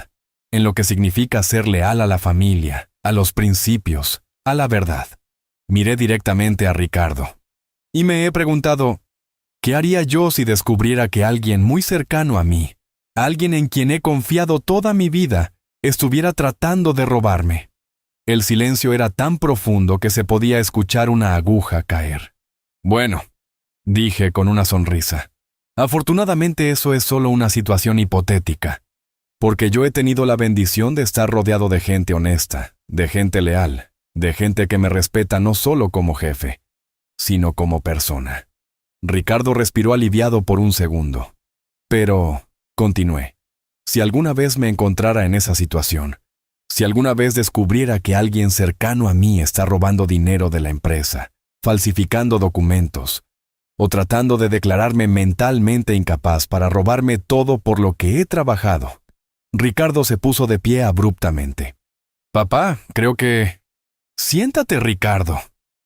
en lo que significa ser leal a la familia, a los principios, a la verdad. Miré directamente a Ricardo. Y me he preguntado, ¿qué haría yo si descubriera que alguien muy cercano a mí, alguien en quien he confiado toda mi vida, estuviera tratando de robarme? El silencio era tan profundo que se podía escuchar una aguja caer. Bueno, dije con una sonrisa. Afortunadamente eso es solo una situación hipotética, porque yo he tenido la bendición de estar rodeado de gente honesta, de gente leal, de gente que me respeta no solo como jefe, sino como persona. Ricardo respiró aliviado por un segundo. Pero, continué, si alguna vez me encontrara en esa situación, si alguna vez descubriera que alguien cercano a mí está robando dinero de la empresa, falsificando documentos, o tratando de declararme mentalmente incapaz para robarme todo por lo que he trabajado. Ricardo se puso de pie abruptamente. Papá, creo que... Siéntate, Ricardo,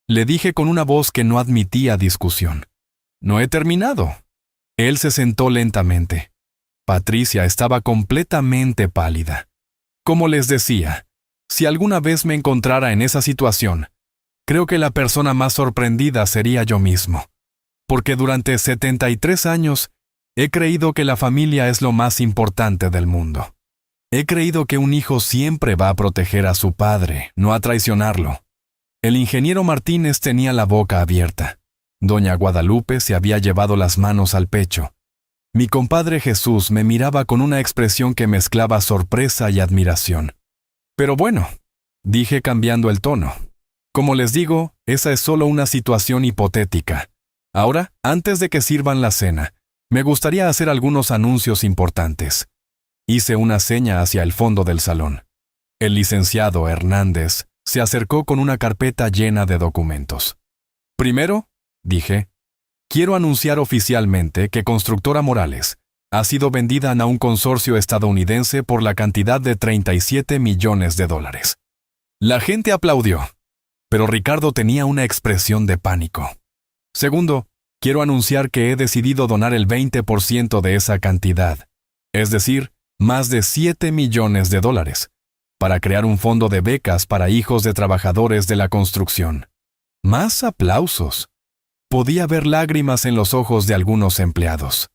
le dije con una voz que no admitía discusión. No he terminado. Él se sentó lentamente. Patricia estaba completamente pálida. Como les decía, si alguna vez me encontrara en esa situación, creo que la persona más sorprendida sería yo mismo. Porque durante 73 años he creído que la familia es lo más importante del mundo. He creído que un hijo siempre va a proteger a su padre, no a traicionarlo. El ingeniero Martínez tenía la boca abierta. Doña Guadalupe se había llevado las manos al pecho. Mi compadre Jesús me miraba con una expresión que mezclaba sorpresa y admiración. Pero bueno, dije cambiando el tono. Como les digo, esa es solo una situación hipotética. Ahora, antes de que sirvan la cena, me gustaría hacer algunos anuncios importantes. Hice una seña hacia el fondo del salón. El licenciado Hernández se acercó con una carpeta llena de documentos. Primero, dije, quiero anunciar oficialmente que Constructora Morales ha sido vendida a un consorcio estadounidense por la cantidad de $37 millones. La gente aplaudió, pero Ricardo tenía una expresión de pánico. Segundo, quiero anunciar que he decidido donar el 20% de esa cantidad, es decir, más de $7 millones, para crear un fondo de becas para hijos de trabajadores de la construcción. Más aplausos. Podía ver lágrimas en los ojos de algunos empleados.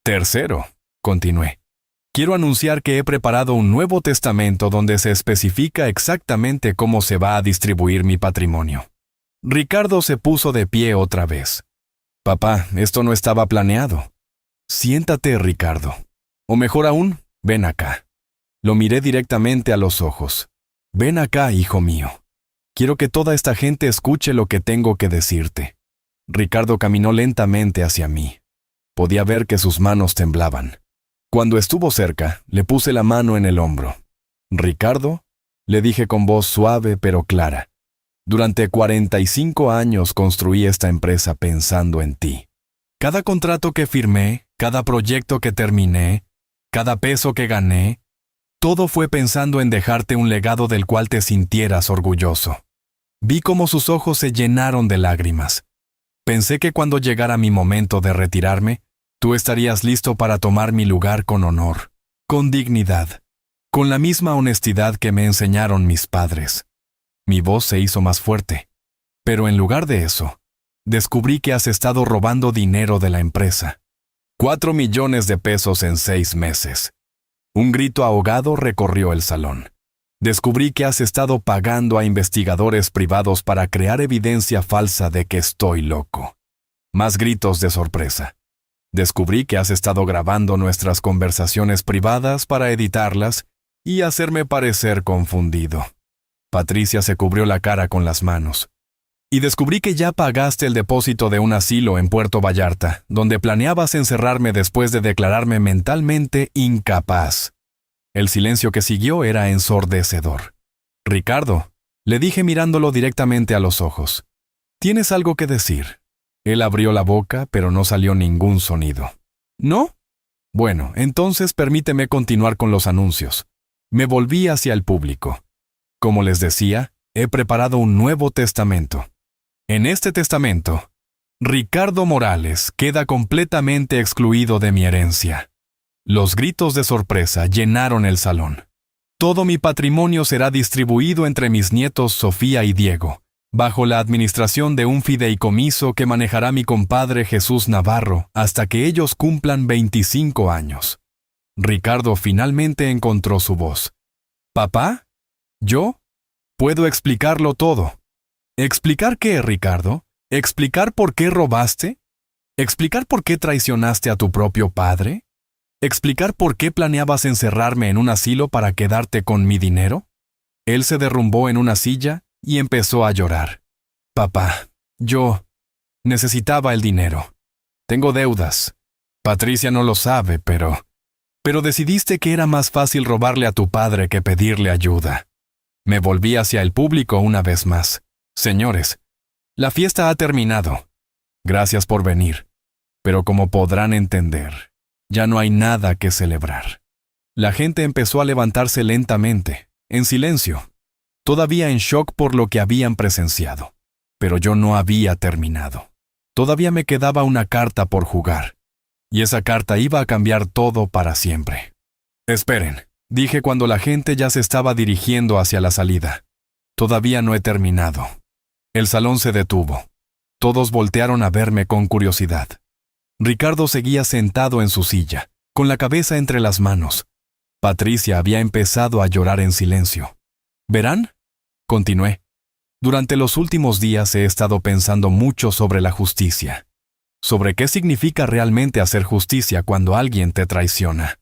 Tercero, continué, quiero anunciar que he preparado un nuevo testamento donde se especifica exactamente cómo se va a distribuir mi patrimonio. Ricardo se puso de pie otra vez. Papá, esto no estaba planeado. Siéntate, Ricardo. O mejor aún, ven acá. Lo miré directamente a los ojos. Ven acá, hijo mío. Quiero que toda esta gente escuche lo que tengo que decirte. Ricardo caminó lentamente hacia mí. Podía ver que sus manos temblaban. Cuando estuvo cerca, le puse la mano en el hombro. «Ricardo», le dije con voz suave pero clara, «durante 45 años construí esta empresa pensando en ti. Cada contrato que firmé, cada proyecto que terminé, cada peso que gané, todo fue pensando en dejarte un legado del cual te sintieras orgulloso». Vi cómo sus ojos se llenaron de lágrimas. Pensé que cuando llegara mi momento de retirarme, tú estarías listo para tomar mi lugar con honor, con dignidad, con la misma honestidad que me enseñaron mis padres. Mi voz se hizo más fuerte, pero en lugar de eso, descubrí que has estado robando dinero de la empresa. 4 millones de pesos en 6 meses. Un grito ahogado recorrió el salón. Descubrí que has estado pagando a investigadores privados para crear evidencia falsa de que estoy loco. Más gritos de sorpresa. Descubrí que has estado grabando nuestras conversaciones privadas para editarlas y hacerme parecer confundido. Patricia se cubrió la cara con las manos. Y descubrí que ya pagaste el depósito de un asilo en Puerto Vallarta, donde planeabas encerrarme después de declararme mentalmente incapaz. El silencio que siguió era ensordecedor. «Ricardo», le dije mirándolo directamente a los ojos, «¿tienes algo que decir?» Él abrió la boca, pero no salió ningún sonido. ¿No? Bueno, entonces permíteme continuar con los anuncios. Me volví hacia el público. Como les decía, he preparado un nuevo testamento. En este testamento, Ricardo Morales queda completamente excluido de mi herencia. Los gritos de sorpresa llenaron el salón. Todo mi patrimonio será distribuido entre mis nietos Sofía y Diego, bajo la administración de un fideicomiso que manejará mi compadre Jesús Navarro hasta que ellos cumplan 25 años. Ricardo finalmente encontró su voz. «¿Papá? ¿Yo? Puedo explicarlo todo». ¿Explicar qué, Ricardo? ¿Explicar por qué robaste? ¿Explicar por qué traicionaste a tu propio padre? ¿Explicar por qué planeabas encerrarme en un asilo para quedarte con mi dinero? Él se derrumbó en una silla y empezó a llorar. «Papá, yo necesitaba el dinero. Tengo deudas. Patricia no lo sabe, pero decidiste que era más fácil robarle a tu padre que pedirle ayuda». Me volví hacia el público una vez más. «Señores, la fiesta ha terminado. Gracias por venir. Pero como podrán entender, ya no hay nada que celebrar». La gente empezó a levantarse lentamente, en silencio, todavía en shock por lo que habían presenciado. Pero yo no había terminado. Todavía me quedaba una carta por jugar. Y esa carta iba a cambiar todo para siempre. «Esperen», dije cuando la gente ya se estaba dirigiendo hacia la salida. «Todavía no he terminado». El salón se detuvo. Todos voltearon a verme con curiosidad. Ricardo seguía sentado en su silla, con la cabeza entre las manos. Patricia había empezado a llorar en silencio. «¿Verán?», continué. «Durante los últimos días he estado pensando mucho sobre la justicia. Sobre qué significa realmente hacer justicia cuando alguien te traiciona».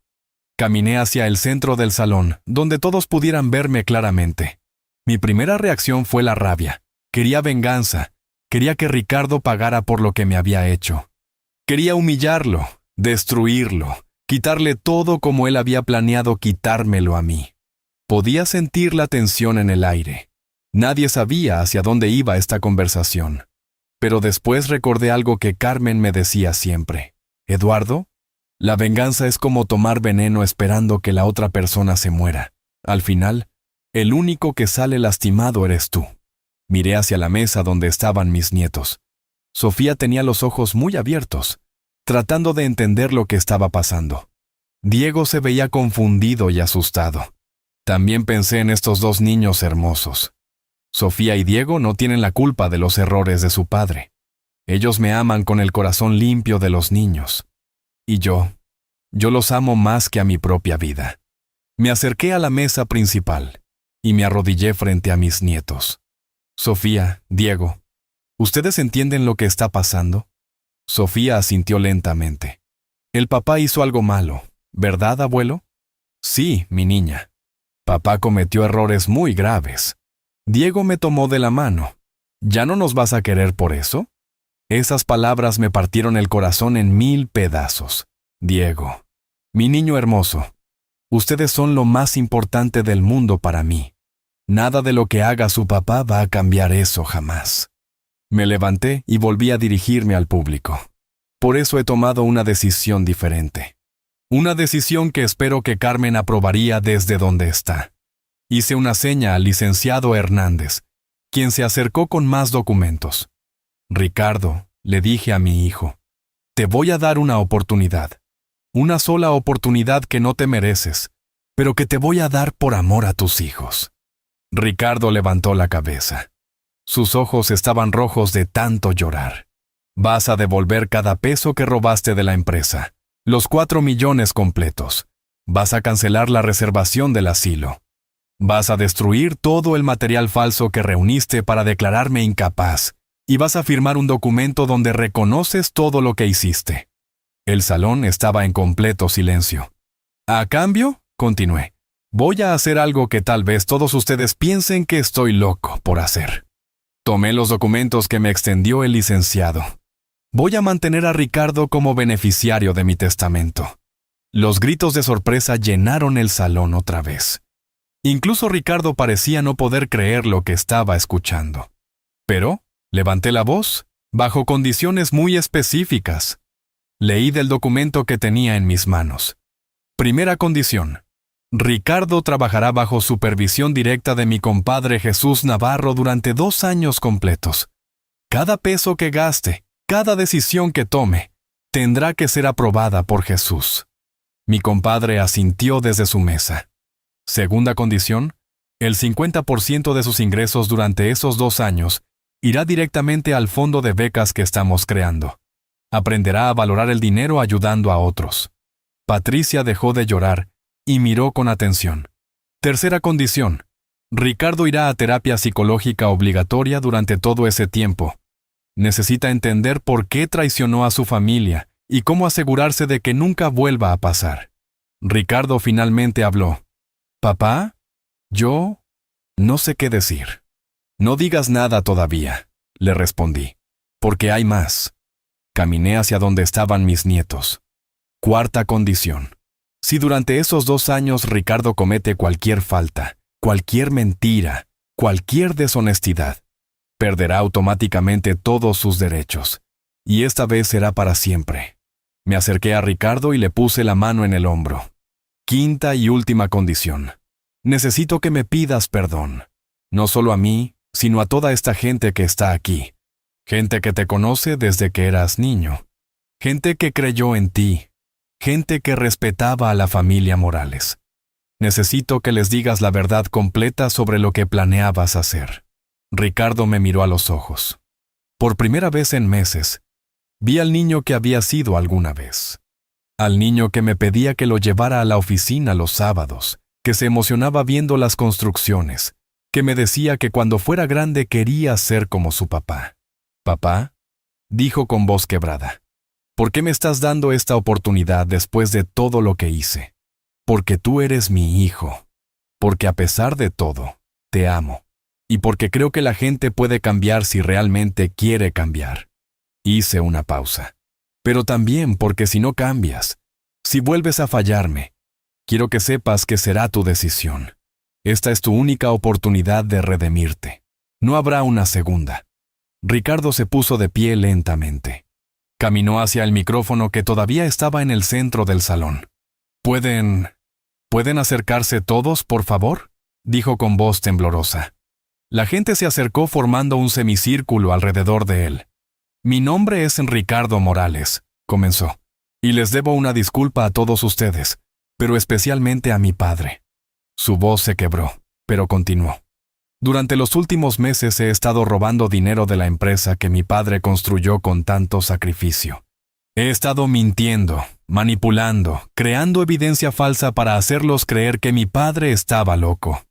Caminé hacia el centro del salón, donde todos pudieran verme claramente. Mi primera reacción fue la rabia. Quería venganza. Quería que Ricardo pagara por lo que me había hecho. Quería humillarlo, destruirlo, quitarle todo como él había planeado quitármelo a mí. Podía sentir la tensión en el aire. Nadie sabía hacia dónde iba esta conversación. Pero después recordé algo que Carmen me decía siempre. «Eduardo, la venganza es como tomar veneno esperando que la otra persona se muera. Al final, el único que sale lastimado eres tú». Miré hacia la mesa donde estaban mis nietos. Sofía tenía los ojos muy abiertos, tratando de entender lo que estaba pasando. Diego se veía confundido y asustado. También pensé en estos 2 niños hermosos. Sofía y Diego no tienen la culpa de los errores de su padre. Ellos me aman con el corazón limpio de los niños. Y yo los amo más que a mi propia vida. Me acerqué a la mesa principal y me arrodillé frente a mis nietos. «Sofía, Diego, ¿ustedes entienden lo que está pasando?» Sofía asintió lentamente. «El papá hizo algo malo, ¿verdad, abuelo?» «Sí, mi niña. Papá cometió errores muy graves. Diego me tomó de la mano. ¿Ya no nos vas a querer por eso?» Esas palabras me partieron el corazón en 1000 pedazos. Diego, Mi niño hermoso, ustedes son lo más importante del mundo para mí. Nada de lo que haga su papá va a cambiar eso jamás. Me levanté y volví a dirigirme al público. Por eso he tomado una decisión diferente. Una decisión que espero que Carmen aprobaría desde donde está. Hice una seña al licenciado Hernández, quien se acercó con más documentos. Ricardo, le dije a mi hijo, te voy a dar una oportunidad. Una sola oportunidad que no te mereces, pero que te voy a dar por amor a tus hijos. Ricardo levantó la cabeza. Sus ojos estaban rojos de tanto llorar. Vas a devolver cada peso que robaste de la empresa, los 4 millones completos. Vas a cancelar la reservación del asilo. Vas a destruir todo el material falso que reuniste para declararme incapaz, y vas a firmar un documento donde reconoces todo lo que hiciste. El salón estaba en completo silencio. A cambio, continué, voy a hacer algo que tal vez todos ustedes piensen que estoy loco por hacer. Tomé los documentos que me extendió el licenciado. Voy a mantener a Ricardo como beneficiario de mi testamento. Los gritos de sorpresa llenaron el salón otra vez. Incluso Ricardo parecía no poder creer lo que estaba escuchando. Pero levanté la voz, bajo condiciones muy específicas. Leí del documento que tenía en mis manos. Primera condición. Ricardo trabajará bajo supervisión directa de mi compadre Jesús Navarro durante 2 años completos. Cada peso que gaste, cada decisión que tome, tendrá que ser aprobada por Jesús. Mi compadre asintió desde su mesa. Segunda condición. El 50% de sus ingresos durante esos 2 años irá directamente al fondo de becas que estamos creando. Aprenderá a valorar el dinero ayudando a otros. Patricia dejó de llorar y miró con atención. Tercera condición. Ricardo irá a terapia psicológica obligatoria durante todo ese tiempo. Necesita entender por qué traicionó a su familia y cómo asegurarse de que nunca vuelva a pasar. Ricardo finalmente habló. «Papá, yo no sé qué decir». «No digas nada todavía», le respondí, «porque hay más». Caminé hacia donde estaban mis nietos. Cuarta condición. Si durante esos 2 años Ricardo comete cualquier falta, cualquier mentira, cualquier deshonestidad, perderá automáticamente todos sus derechos, y esta vez será para siempre. Me acerqué a Ricardo y le puse la mano en el hombro. Quinta y última condición. Necesito que me pidas perdón, no solo a mí, sino a toda esta gente que está aquí. Gente que te conoce desde que eras niño. Gente que creyó en ti. Gente que respetaba a la familia Morales. Necesito que les digas la verdad completa sobre lo que planeabas hacer. Ricardo me miró a los ojos. Por primera vez en meses, vi al niño que había sido alguna vez. Al niño que me pedía que lo llevara a la oficina los sábados, que se emocionaba viendo las construcciones, que me decía que cuando fuera grande quería ser como su papá. «Papá», dijo con voz quebrada, «¿por qué me estás dando esta oportunidad después de todo lo que hice? Porque tú eres mi hijo. Porque a pesar de todo, te amo. Y porque creo que la gente puede cambiar si realmente quiere cambiar». Hice una pausa. «Pero también porque si no cambias, si vuelves a fallarme, quiero que sepas que será tu decisión. Esta es tu única oportunidad de redimirte. No habrá una segunda». Ricardo se puso de pie lentamente. Caminó hacia el micrófono que todavía estaba en el centro del salón. ¿Pueden acercarse todos, por favor?», dijo con voz temblorosa. La gente se acercó formando un semicírculo alrededor de él. «Mi nombre es Ricardo Morales», comenzó, «y les debo una disculpa a todos ustedes, pero especialmente a mi padre». Su voz se quebró, pero continuó. «Durante los últimos meses he estado robando dinero de la empresa que mi padre construyó con tanto sacrificio. He estado mintiendo, manipulando, creando evidencia falsa para hacerlos creer que mi padre estaba loco.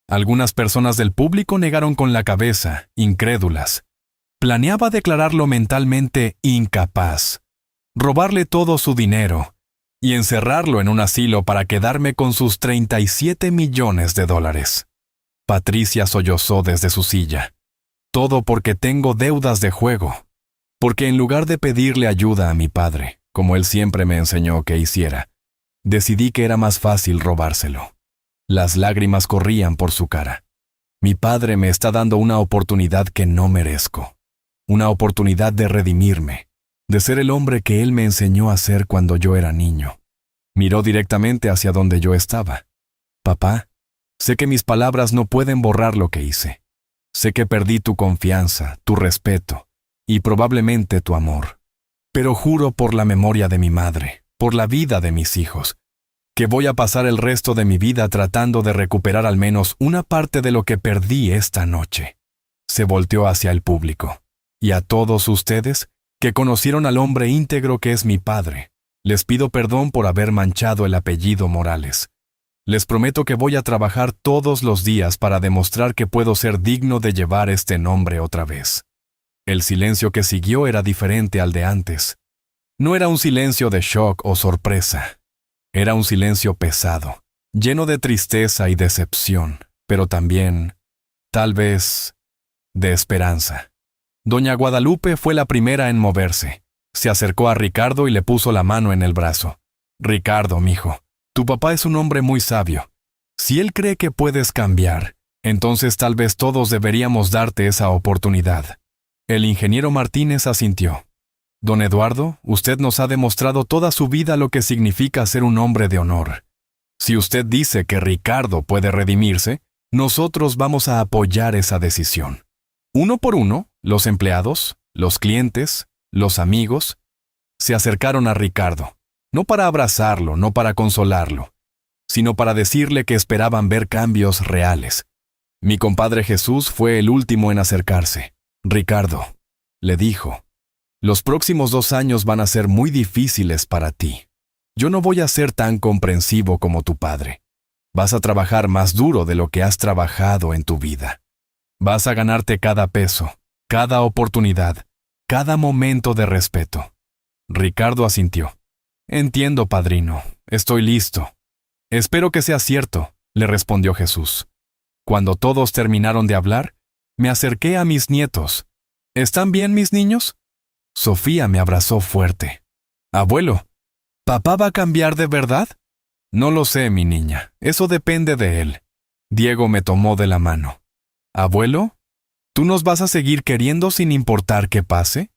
Algunas personas del público negaron con la cabeza, incrédulas. Planeaba declararlo mentalmente incapaz, robarle todo su dinero y encerrarlo en un asilo para quedarme con sus $37 millones. Patricia sollozó desde su silla. «Todo porque tengo deudas de juego. Porque en lugar de pedirle ayuda a mi padre, como él siempre me enseñó que hiciera, Decidí que era más fácil robárselo. Las lágrimas corrían por su cara. Mi padre me está dando una oportunidad que no merezco. Una oportunidad de redimirme, de ser el hombre que él me enseñó a ser cuando yo era niño. Miró directamente hacia donde yo estaba. Papá, sé que mis palabras no pueden borrar lo que hice. Sé que perdí tu confianza, tu respeto y probablemente tu amor. Pero juro por la memoria de mi madre, por la vida de mis hijos, que voy a pasar el resto de mi vida tratando de recuperar al menos una parte de lo que perdí esta noche. Se volteó hacia el público. Y a todos ustedes, que conocieron al hombre íntegro que es mi padre, les pido perdón por haber manchado el apellido Morales. Les prometo que voy a trabajar todos los días para demostrar que puedo ser digno de llevar este nombre otra vez. El silencio que siguió era diferente al de antes. No era un silencio de shock o sorpresa. Era un silencio pesado, lleno de tristeza y decepción, pero también, tal vez, de esperanza. Doña Guadalupe fue la primera en moverse. Se acercó a Ricardo y le puso la mano en el brazo. Ricardo, mijo, tu papá es un hombre muy sabio. Si él cree que puedes cambiar, entonces tal vez todos deberíamos darte esa oportunidad. El ingeniero Martínez asintió. Don Eduardo, usted nos ha demostrado toda su vida lo que significa ser un hombre de honor. Si usted dice que Ricardo puede redimirse, nosotros vamos a apoyar esa decisión. Uno por uno, los empleados, los clientes, los amigos, se acercaron a Ricardo, no para abrazarlo, no para consolarlo, sino para decirle que esperaban ver cambios reales. Mi compadre Jesús fue el último en acercarse. Ricardo, le dijo, los próximos 2 años van a ser muy difíciles para ti. Yo no voy a ser tan comprensivo como tu padre. Vas a trabajar más duro de lo que has trabajado en tu vida. Vas a ganarte cada peso, cada oportunidad, cada momento de respeto. Ricardo asintió. Entiendo, padrino, estoy listo. Espero que sea cierto, le respondió Jesús. Cuando todos terminaron de hablar, me acerqué a mis nietos. ¿Están bien, mis niños? Sofía me abrazó fuerte. Abuelo, ¿papá va a cambiar de verdad? No lo sé, mi niña, eso depende de él. Diego me tomó de la mano. Abuelo, ¿tú nos vas a seguir queriendo sin importar qué pase?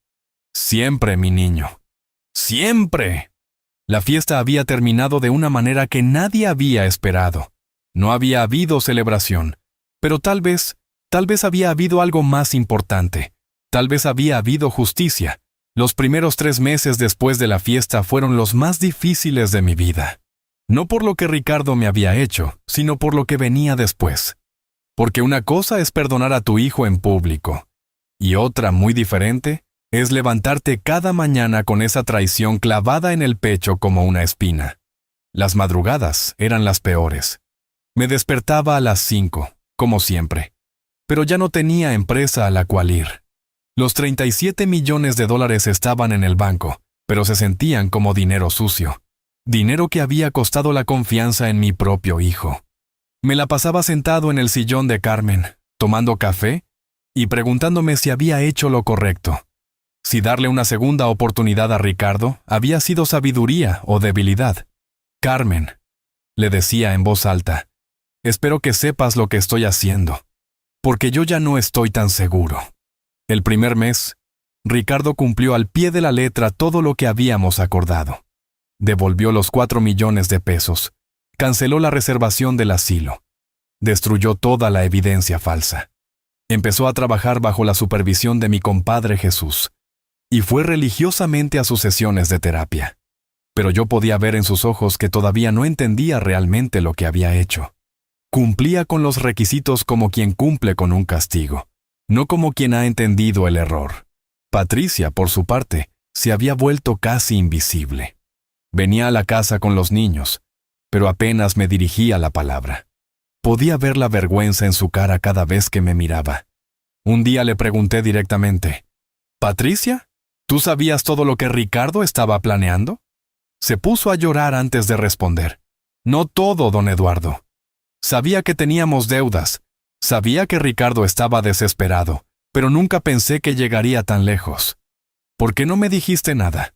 Siempre, mi niño. ¡Siempre! La fiesta había terminado de una manera que nadie había esperado. No había habido celebración, pero tal vez había habido algo más importante. Tal vez había habido justicia. Los primeros 3 meses después de la fiesta fueron los más difíciles de mi vida. No por lo que Ricardo me había hecho, sino por lo que venía después. Porque una cosa es perdonar a tu hijo en público, y otra muy diferente es levantarte cada mañana con esa traición clavada en el pecho como una espina. Las madrugadas eran las peores. Me despertaba a las 5, como siempre, pero ya no tenía empresa a la cual ir. Los 37 millones de dólares estaban en el banco, pero se sentían como dinero sucio. Dinero que había costado la confianza en mi propio hijo. Me la pasaba sentado en el sillón de Carmen, tomando café y preguntándome si había hecho lo correcto. Si darle una segunda oportunidad a Ricardo había sido sabiduría o debilidad. Carmen, le decía en voz alta, espero que sepas lo que estoy haciendo, porque yo ya no estoy tan seguro. El primer mes, Ricardo cumplió al pie de la letra todo lo que habíamos acordado. Devolvió los 4 millones de pesos. Canceló la reservación del asilo. Destruyó toda la evidencia falsa. Empezó a trabajar bajo la supervisión de mi compadre Jesús. Y fue religiosamente a sus sesiones de terapia. Pero yo podía ver en sus ojos que todavía no entendía realmente lo que había hecho. Cumplía con los requisitos como quien cumple con un castigo, no como quien ha entendido el error. Patricia, por su parte, se había vuelto casi invisible. Venía a la casa con los niños, pero apenas me dirigía la palabra. Podía ver la vergüenza en su cara cada vez que me miraba. Un día le pregunté directamente, «¿Patricia? ¿Tú sabías todo lo que Ricardo estaba planeando?» Se puso a llorar antes de responder. «No todo, don Eduardo. Sabía que teníamos deudas. Sabía que Ricardo estaba desesperado, pero nunca pensé que llegaría tan lejos. ¿Por qué no me dijiste nada?»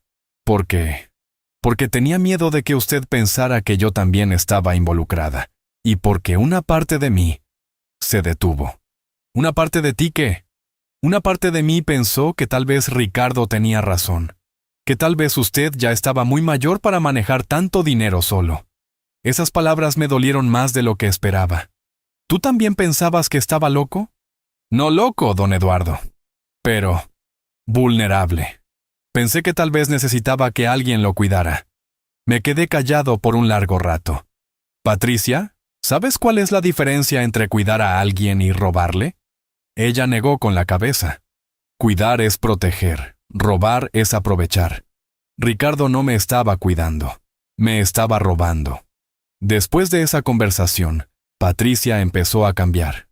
porque tenía miedo de que usted pensara que yo también estaba involucrada, y porque una parte de mí se detuvo. ¿Una parte de ti qué? Una parte de mí pensó que tal vez Ricardo tenía razón, que tal vez usted ya estaba muy mayor para manejar tanto dinero solo. Esas palabras me dolieron más de lo que esperaba. ¿Tú también pensabas que estaba loco? No loco, don Eduardo, pero vulnerable. Pensé que tal vez necesitaba que alguien lo cuidara. Me quedé callado por un largo rato. Patricia, ¿sabes cuál es la diferencia entre cuidar a alguien y robarle? Ella negó con la cabeza. Cuidar es proteger, robar es aprovechar. Ricardo no me estaba cuidando, me estaba robando. Después de esa conversación, Patricia empezó a cambiar.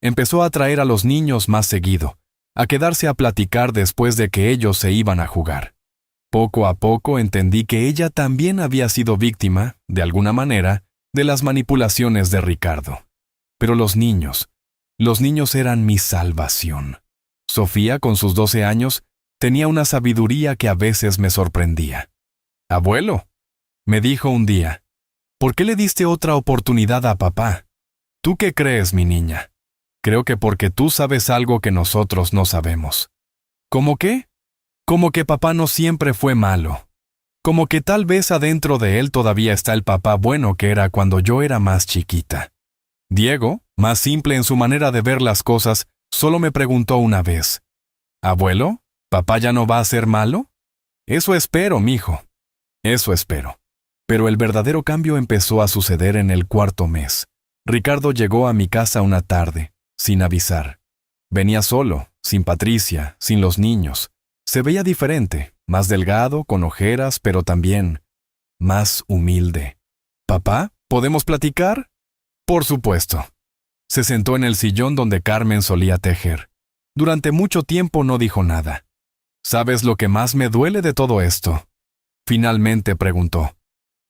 Empezó a traer a los niños más seguido, a quedarse a platicar después de que ellos se iban a jugar. Poco a poco entendí que ella también había sido víctima, de alguna manera, de las manipulaciones de Ricardo. Pero los niños eran mi salvación. Sofía, con sus 12 años, tenía una sabiduría que a veces me sorprendía. «Abuelo», me dijo un día, «¿por qué le diste otra oportunidad a papá? ¿Tú qué crees, mi niña? Creo que porque tú sabes algo que nosotros no sabemos». ¿Cómo qué? Como que papá no siempre fue malo. Como que tal vez adentro de él todavía está el papá bueno que era cuando yo era más chiquita. Diego, más simple en su manera de ver las cosas, solo me preguntó una vez, «¿Abuelo, papá ya no va a ser malo?» Eso espero, mijo. Eso espero. Pero el verdadero cambio empezó a suceder en el 4.º mes. Ricardo llegó a mi casa una tarde, sin avisar. Venía solo, sin Patricia, sin los niños. Se veía diferente, más delgado, con ojeras, pero también más humilde. «¿Papá, podemos platicar?» «Por supuesto». Se sentó en el sillón donde Carmen solía tejer. Durante mucho tiempo no dijo nada. «¿Sabes lo que más me duele de todo esto?», finalmente preguntó.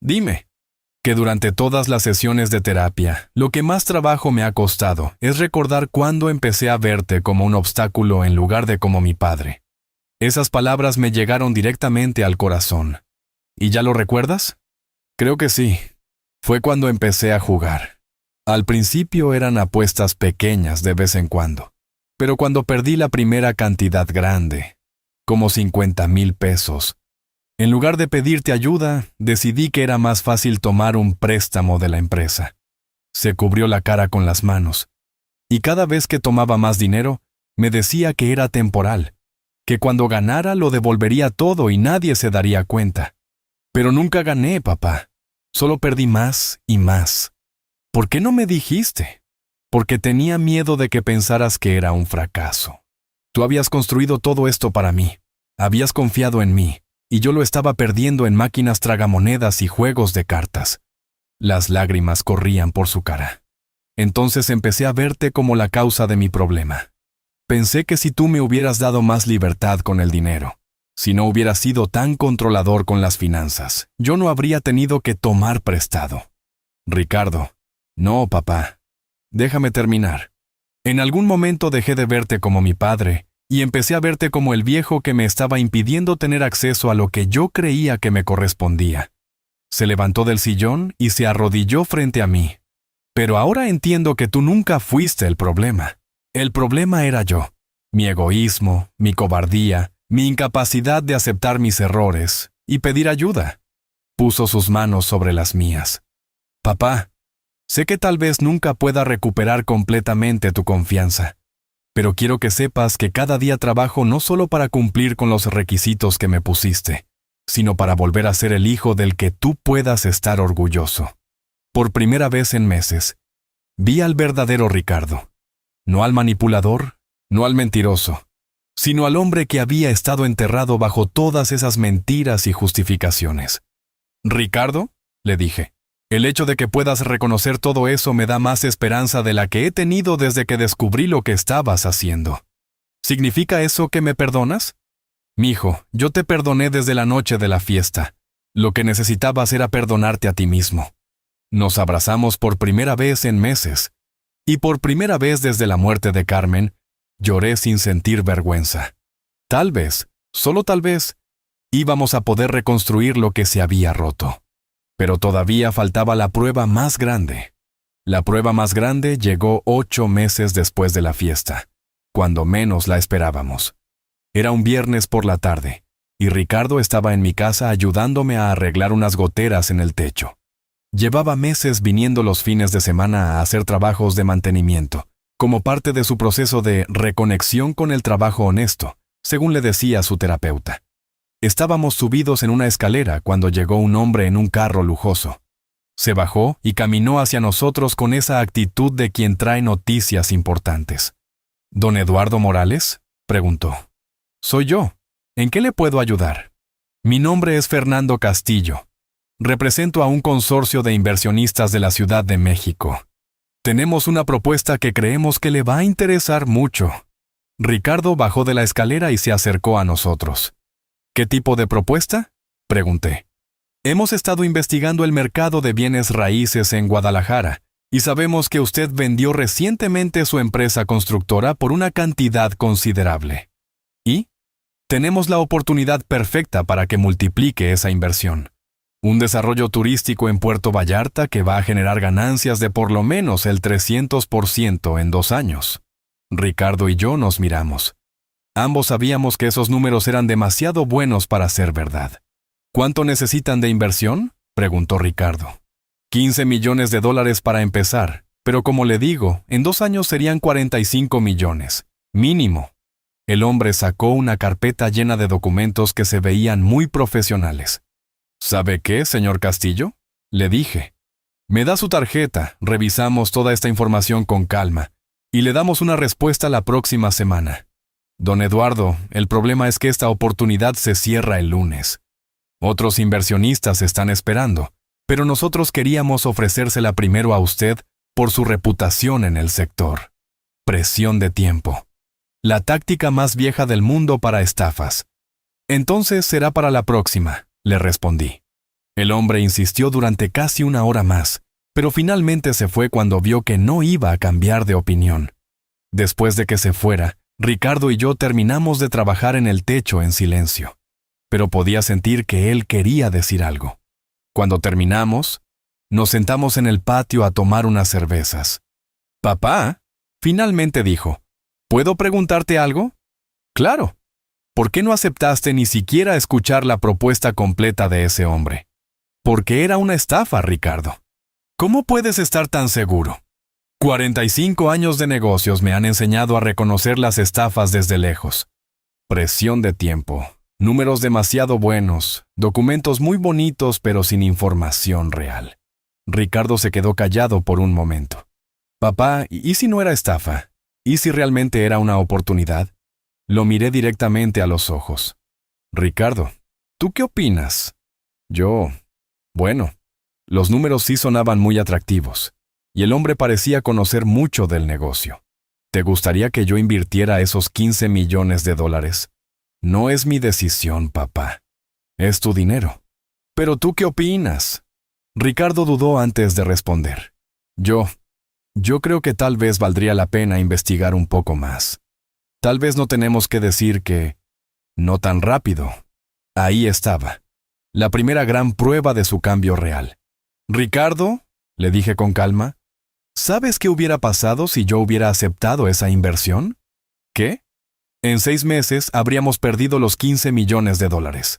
«Dime». «Que durante todas las sesiones de terapia, lo que más trabajo me ha costado es recordar cuándo empecé a verte como un obstáculo en lugar de como mi padre». Esas palabras me llegaron directamente al corazón. ¿Y ya lo recuerdas? Creo que sí. Fue cuando empecé a jugar. Al principio eran apuestas pequeñas de vez en cuando, pero cuando perdí la primera cantidad grande, como 50,000 pesos, en lugar de pedirte ayuda, decidí que era más fácil tomar un préstamo de la empresa. Se cubrió la cara con las manos, y cada vez que tomaba más dinero, me decía que era temporal, que cuando ganara lo devolvería todo y nadie se daría cuenta. Pero nunca gané, papá. Solo perdí más y más. ¿Por qué no me dijiste? Porque tenía miedo de que pensaras que era un fracaso. Tú habías construido todo esto para mí. Habías confiado en mí, y yo lo estaba perdiendo en máquinas tragamonedas y juegos de cartas. Las lágrimas corrían por su cara. Entonces empecé a verte como la causa de mi problema. Pensé que si tú me hubieras dado más libertad con el dinero, si no hubieras sido tan controlador con las finanzas, yo no habría tenido que tomar prestado. Ricardo, no, papá. Déjame terminar. En algún momento dejé de verte como mi padre y empecé a verte como el viejo que me estaba impidiendo tener acceso a lo que yo creía que me correspondía. Se levantó del sillón y se arrodilló frente a mí. Pero ahora entiendo que tú nunca fuiste el problema. El problema era yo, mi egoísmo, mi cobardía, mi incapacidad de aceptar mis errores y pedir ayuda. Puso sus manos sobre las mías. Papá, sé que tal vez nunca pueda recuperar completamente tu confianza, pero quiero que sepas que cada día trabajo no solo para cumplir con los requisitos que me pusiste, sino para volver a ser el hijo del que tú puedas estar orgulloso. Por primera vez en meses, vi al verdadero Ricardo. No al manipulador, no al mentiroso, sino al hombre que había estado enterrado bajo todas esas mentiras y justificaciones. «Ricardo», le dije, «el hecho de que puedas reconocer todo eso me da más esperanza de la que he tenido desde que descubrí lo que estabas haciendo. ¿Significa eso que me perdonas?» «Mijo, yo te perdoné desde la noche de la fiesta. Lo que necesitabas era perdonarte a ti mismo». Nos abrazamos por primera vez en meses. Y por primera vez desde la muerte de Carmen, lloré sin sentir vergüenza. Tal vez, solo tal vez, Íbamos a poder reconstruir lo que se había roto. Pero todavía faltaba la prueba más grande. La prueba más grande llegó 8 meses después de la fiesta, cuando menos la esperábamos. Era un viernes por la tarde, y Ricardo estaba en mi casa ayudándome a arreglar unas goteras en el techo. Llevaba meses viniendo los fines de semana a hacer trabajos de mantenimiento, como parte de su proceso de reconexión con el trabajo honesto, según le decía su terapeuta. Estábamos subidos en una escalera cuando llegó un hombre en un carro lujoso. Se bajó y caminó hacia nosotros con esa actitud de quien trae noticias importantes. ¿Don Eduardo Morales?, preguntó. Soy yo. ¿En qué le puedo ayudar? Mi nombre es Fernando Castillo. Represento a un consorcio de inversionistas de la Ciudad de México. Tenemos una propuesta que creemos que le va a interesar mucho. Ricardo bajó de la escalera y se acercó a nosotros. ¿Qué tipo de propuesta?, pregunté. Hemos estado investigando el mercado de bienes raíces en Guadalajara y sabemos que usted vendió recientemente su empresa constructora por una cantidad considerable. ¿Y? Tenemos la oportunidad perfecta para que multiplique esa inversión. Un desarrollo turístico en Puerto Vallarta que va a generar ganancias de por lo menos el 300% en 2 años. Ricardo y yo nos miramos. Ambos sabíamos que esos números eran demasiado buenos para ser verdad. ¿Cuánto necesitan de inversión?, preguntó Ricardo. $15 millones para empezar, pero como le digo, en 2 años serían 45 millones, mínimo. El hombre sacó una carpeta llena de documentos que se veían muy profesionales. ¿Sabe qué, señor Castillo?, le dije. Me da su tarjeta, revisamos toda esta información con calma y le damos una respuesta la próxima semana. Don Eduardo, el problema es que esta oportunidad se cierra el lunes. Otros inversionistas están esperando, pero nosotros queríamos ofrecérsela primero a usted por su reputación en el sector. Presión de tiempo. La táctica más vieja del mundo para estafas. Entonces será para la próxima, le respondí. El hombre insistió durante casi 1 hora más, pero finalmente se fue cuando vio que no iba a cambiar de opinión. Después de que se fuera, Ricardo y yo terminamos de trabajar en el techo en silencio, pero podía sentir que él quería decir algo. Cuando terminamos, nos sentamos en el patio a tomar unas cervezas. «Papá», finalmente dijo, «¿puedo preguntarte algo?» «Claro. ¿Por qué no aceptaste ni siquiera escuchar la propuesta completa de ese hombre?» «Porque era una estafa, Ricardo». «¿Cómo puedes estar tan seguro?» 45 años de negocios me han enseñado a reconocer las estafas desde lejos. Presión de tiempo, números demasiado buenos, documentos muy bonitos pero sin información real. Ricardo se quedó callado por un momento. «Papá, ¿y si no era estafa? ¿Y si realmente era una oportunidad?» Lo miré directamente a los ojos. «Ricardo, ¿tú qué opinas?» Bueno, los números sí sonaban muy atractivos. Y el hombre parecía conocer mucho del negocio. ¿Te gustaría que yo invirtiera esos $15 millones? No es mi decisión, papá. Es tu dinero. ¿Pero tú qué opinas? Ricardo dudó antes de responder. Yo creo que tal vez valdría la pena investigar un poco más. Tal vez no tenemos que decir que... No tan rápido. Ahí estaba. La primera gran prueba de su cambio real. «Ricardo», le dije con calma, ¿sabes qué hubiera pasado si yo hubiera aceptado esa inversión? ¿Qué? En 6 meses habríamos perdido los $15 millones.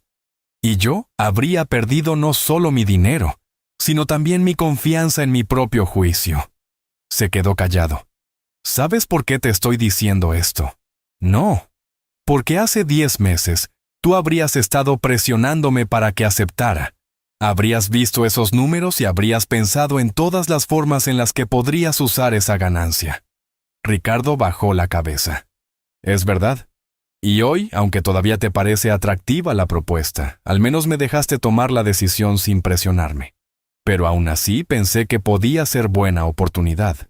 Y yo habría perdido no solo mi dinero, sino también mi confianza en mi propio juicio. Se quedó callado. ¿Sabes por qué te estoy diciendo esto? No, porque hace 10 meses tú habrías estado presionándome para que aceptara. Habrías visto esos números y habrías pensado en todas las formas en las que podrías usar esa ganancia. Ricardo bajó la cabeza. Es verdad. Y hoy, aunque todavía te parece atractiva la propuesta, al menos me dejaste tomar la decisión sin presionarme. Pero aún así pensé que podía ser buena oportunidad.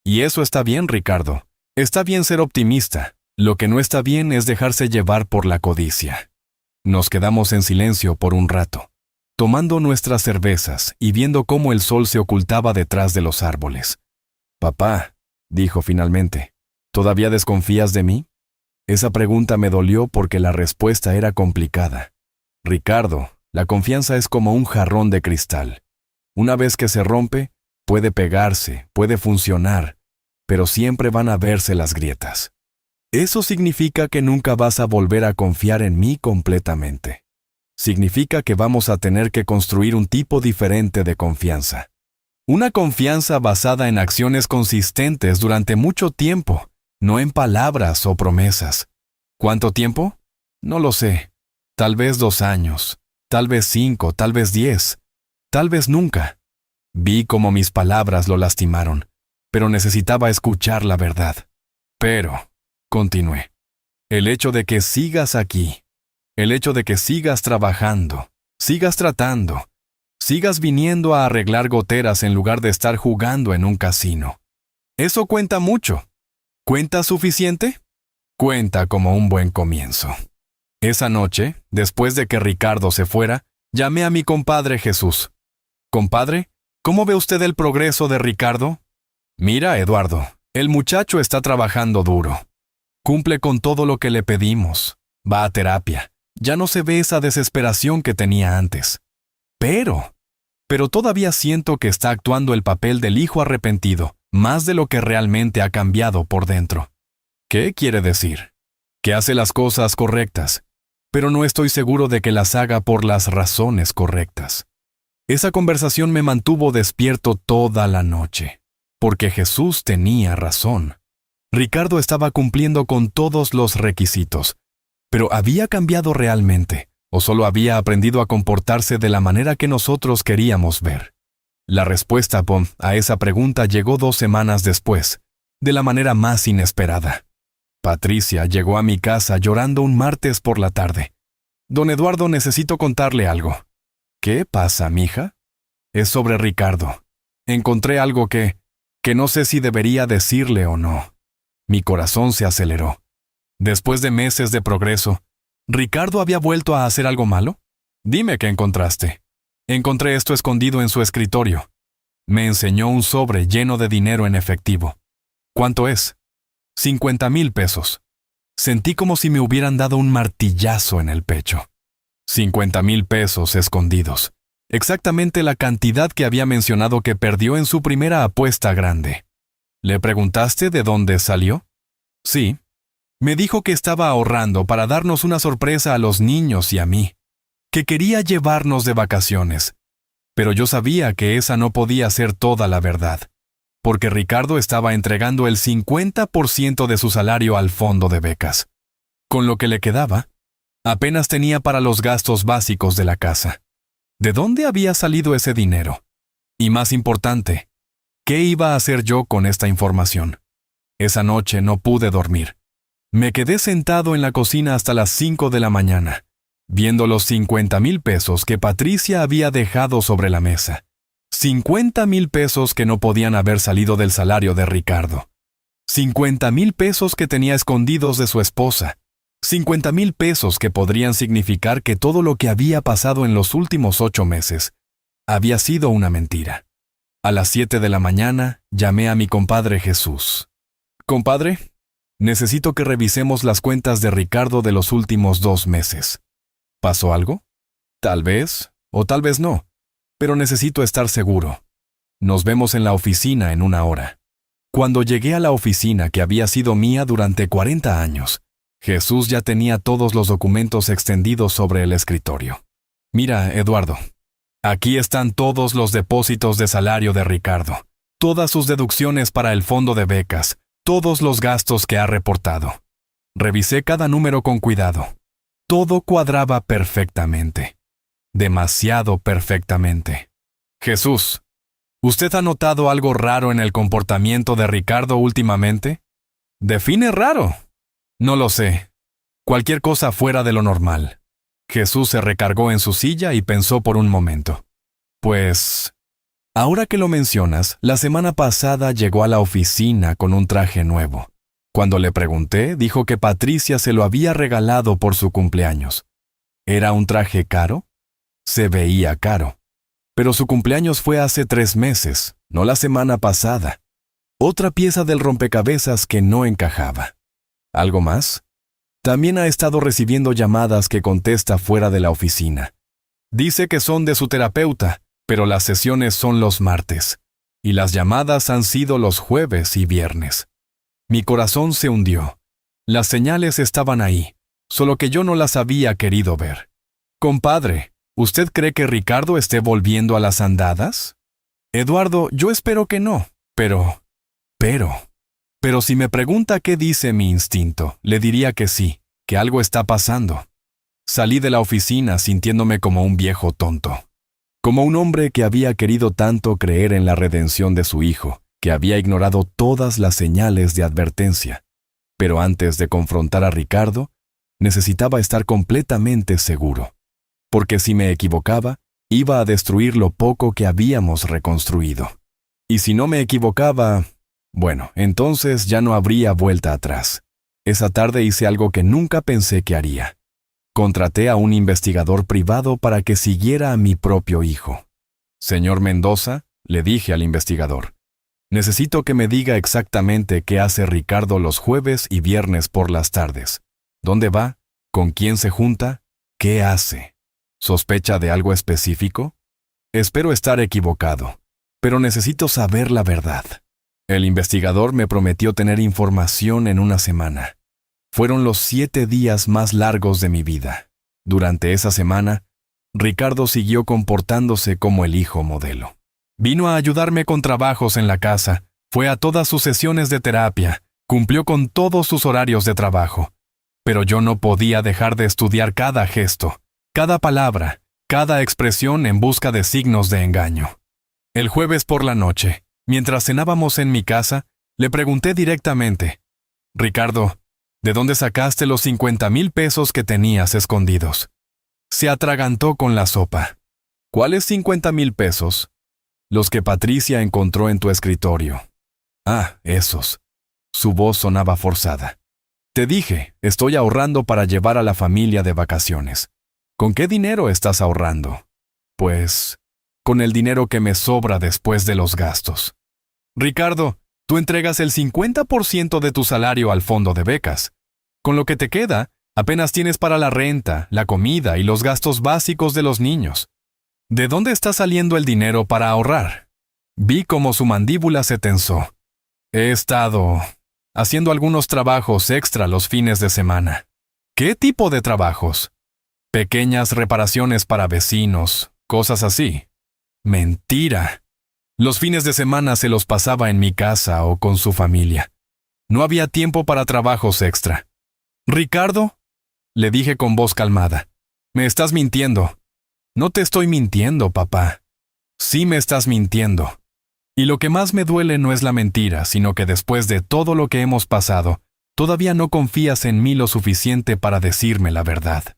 Y eso está bien, Ricardo. Está bien ser optimista. Lo que no está bien es dejarse llevar por la codicia. Nos quedamos en silencio por un rato, tomando nuestras cervezas y viendo cómo el sol se ocultaba detrás de los árboles. «Papá», dijo finalmente, «¿todavía desconfías de mí?» Esa pregunta me dolió porque la respuesta era complicada. Ricardo, la confianza es como un jarrón de cristal. Una vez que se rompe, puede pegarse, puede funcionar, pero siempre van a verse las grietas. Eso significa que nunca vas a volver a confiar en mí completamente. Significa que vamos a tener que construir un tipo diferente de confianza. Una confianza basada en acciones consistentes durante mucho tiempo, no en palabras o promesas. ¿Cuánto tiempo? No lo sé. Tal vez 2 años, tal vez 5, tal vez 10, tal vez nunca. Vi cómo mis palabras lo lastimaron, pero necesitaba escuchar la verdad. Pero, continué, el hecho de que sigas aquí, el hecho de que sigas trabajando, sigas tratando, sigas viniendo a arreglar goteras en lugar de estar jugando en un casino. Eso cuenta mucho. ¿Cuenta suficiente? Cuenta como un buen comienzo. Esa noche, después de que Ricardo se fuera, llamé a mi compadre Jesús. «Compadre, ¿cómo ve usted el progreso de Ricardo?» «Mira, Eduardo, el muchacho está trabajando duro. Cumple con todo lo que le pedimos. Va a terapia. Ya no se ve esa desesperación que tenía antes. Pero todavía siento que está actuando el papel del hijo arrepentido, más de lo que realmente ha cambiado por dentro». «¿Qué quiere decir?» «Que hace las cosas correctas, pero no estoy seguro de que las haga por las razones correctas». Esa conversación me mantuvo despierto toda la noche, porque Jesús tenía razón. Ricardo estaba cumpliendo con todos los requisitos, pero ¿había cambiado realmente, o solo había aprendido a comportarse de la manera que nosotros queríamos ver? La respuesta a esa pregunta llegó 2 semanas después, de la manera más inesperada. Patricia llegó a mi casa llorando un martes por la tarde. «Don Eduardo, necesito contarle algo». «¿Qué pasa, mija?» «Es sobre Ricardo. Encontré algo que no sé si debería decirle o no». Mi corazón se aceleró. Después de meses de progreso, ¿Ricardo había vuelto a hacer algo malo? «Dime qué encontraste». «Encontré esto escondido en su escritorio». Me enseñó un sobre lleno de dinero en efectivo. «¿Cuánto es?» 50,000 pesos. Sentí como si me hubieran dado un martillazo en el pecho. 50,000 pesos escondidos. Exactamente la cantidad que había mencionado que perdió en su primera apuesta grande. ¿Le preguntaste de dónde salió? Sí. Me dijo que estaba ahorrando para darnos una sorpresa a los niños y a mí. Que quería llevarnos de vacaciones. Pero yo sabía que esa no podía ser toda la verdad, porque Ricardo estaba entregando el 50% de su salario al fondo de becas. Con lo que le quedaba, apenas tenía para los gastos básicos de la casa. ¿De dónde había salido ese dinero? Y más importante, ¿qué iba a hacer yo con esta información? Esa noche no pude dormir. Me quedé sentado en la cocina hasta las 5 de la mañana, viendo los 50,000 pesos que Patricia había dejado sobre la mesa. 50,000 pesos que no podían haber salido del salario de Ricardo. 50,000 pesos que tenía escondidos de su esposa. 50,000 pesos que podrían significar que todo lo que había pasado en los últimos 8 meses había sido una mentira. A las 7 de la mañana llamé a mi compadre Jesús. «Compadre, necesito que revisemos las cuentas de Ricardo de los últimos 2 meses. ¿Pasó algo? Tal vez, o tal vez no, pero necesito estar seguro. Nos vemos en la oficina en 1 hora». Cuando llegué a la oficina que había sido mía durante 40 años, Jesús ya tenía todos los documentos extendidos sobre el escritorio. «Mira, Eduardo, aquí están todos los depósitos de salario de Ricardo, todas sus deducciones para el fondo de becas, todos los gastos que ha reportado. Revisé cada número con cuidado. Todo cuadraba perfectamente. Demasiado perfectamente. Jesús, ¿usted ha notado algo raro en el comportamiento de Ricardo últimamente?» «¿Define raro?» «No lo sé. Cualquier cosa fuera de lo normal». Jesús se recargó en su silla y pensó por un momento. «Pues, ahora que lo mencionas, la semana pasada llegó a la oficina con un traje nuevo. Cuando le pregunté, dijo que Patricia se lo había regalado por su cumpleaños. ¿Era un traje caro? Se veía caro. Pero su cumpleaños fue hace 3 meses, no la semana pasada. Otra pieza del rompecabezas que no encajaba. ¿Algo más?» También ha estado recibiendo llamadas que contesta fuera de la oficina. Dice que son de su terapeuta, pero las sesiones son los martes, y las llamadas han sido los jueves y viernes. Mi corazón se hundió. Las señales estaban ahí, solo que yo no las había querido ver. Compadre, ¿usted cree que Ricardo esté volviendo a las andadas? Eduardo, yo espero que no, pero si me pregunta qué dice mi instinto, le diría que sí, que algo está pasando. Salí de la oficina sintiéndome como un viejo tonto, como un hombre que había querido tanto creer en la redención de su hijo, que había ignorado todas las señales de advertencia. Pero antes de confrontar a Ricardo, necesitaba estar completamente seguro, porque si me equivocaba, iba a destruir lo poco que habíamos reconstruido. Y si no me equivocaba, bueno, entonces ya no habría vuelta atrás. Esa tarde hice algo que nunca pensé que haría. Contraté a un investigador privado para que siguiera a mi propio hijo. Señor Mendoza, le dije al investigador, necesito que me diga exactamente qué hace Ricardo los jueves y viernes por las tardes. ¿Dónde va? ¿Con quién se junta? ¿Qué hace? ¿Sospecha de algo específico? Espero estar equivocado, pero necesito saber la verdad. El investigador me prometió tener información en una semana. Fueron los 7 días más largos de mi vida. Durante esa semana, Ricardo siguió comportándose como el hijo modelo. Vino a ayudarme con trabajos en la casa, fue a todas sus sesiones de terapia, cumplió con todos sus horarios de trabajo. Pero yo no podía dejar de estudiar cada gesto, cada palabra, cada expresión en busca de signos de engaño. El jueves por la noche, mientras cenábamos en mi casa, le pregunté directamente, Ricardo, ¿de dónde sacaste los 50,000 pesos que tenías escondidos? Se atragantó con la sopa. ¿Cuáles 50,000 pesos? Los que Patricia encontró en tu escritorio. Ah, esos. Su voz sonaba forzada. Te dije, estoy ahorrando para llevar a la familia de vacaciones. ¿Con qué dinero estás ahorrando? Pues, con el dinero que me sobra después de los gastos. Ricardo, tú entregas el 50% de tu salario al fondo de becas. Con lo que te queda, apenas tienes para la renta, la comida y los gastos básicos de los niños. ¿De dónde está saliendo el dinero para ahorrar? Vi cómo su mandíbula se tensó. He estado haciendo algunos trabajos extra los fines de semana. ¿Qué tipo de trabajos? Pequeñas reparaciones para vecinos, cosas así. Mentira. Los fines de semana se los pasaba en mi casa o con su familia. No había tiempo para trabajos extra. Ricardo, le dije con voz calmada, me estás mintiendo. No te estoy mintiendo, papá. Sí me estás mintiendo. Y lo que más me duele no es la mentira, sino que después de todo lo que hemos pasado, todavía no confías en mí lo suficiente para decirme la verdad.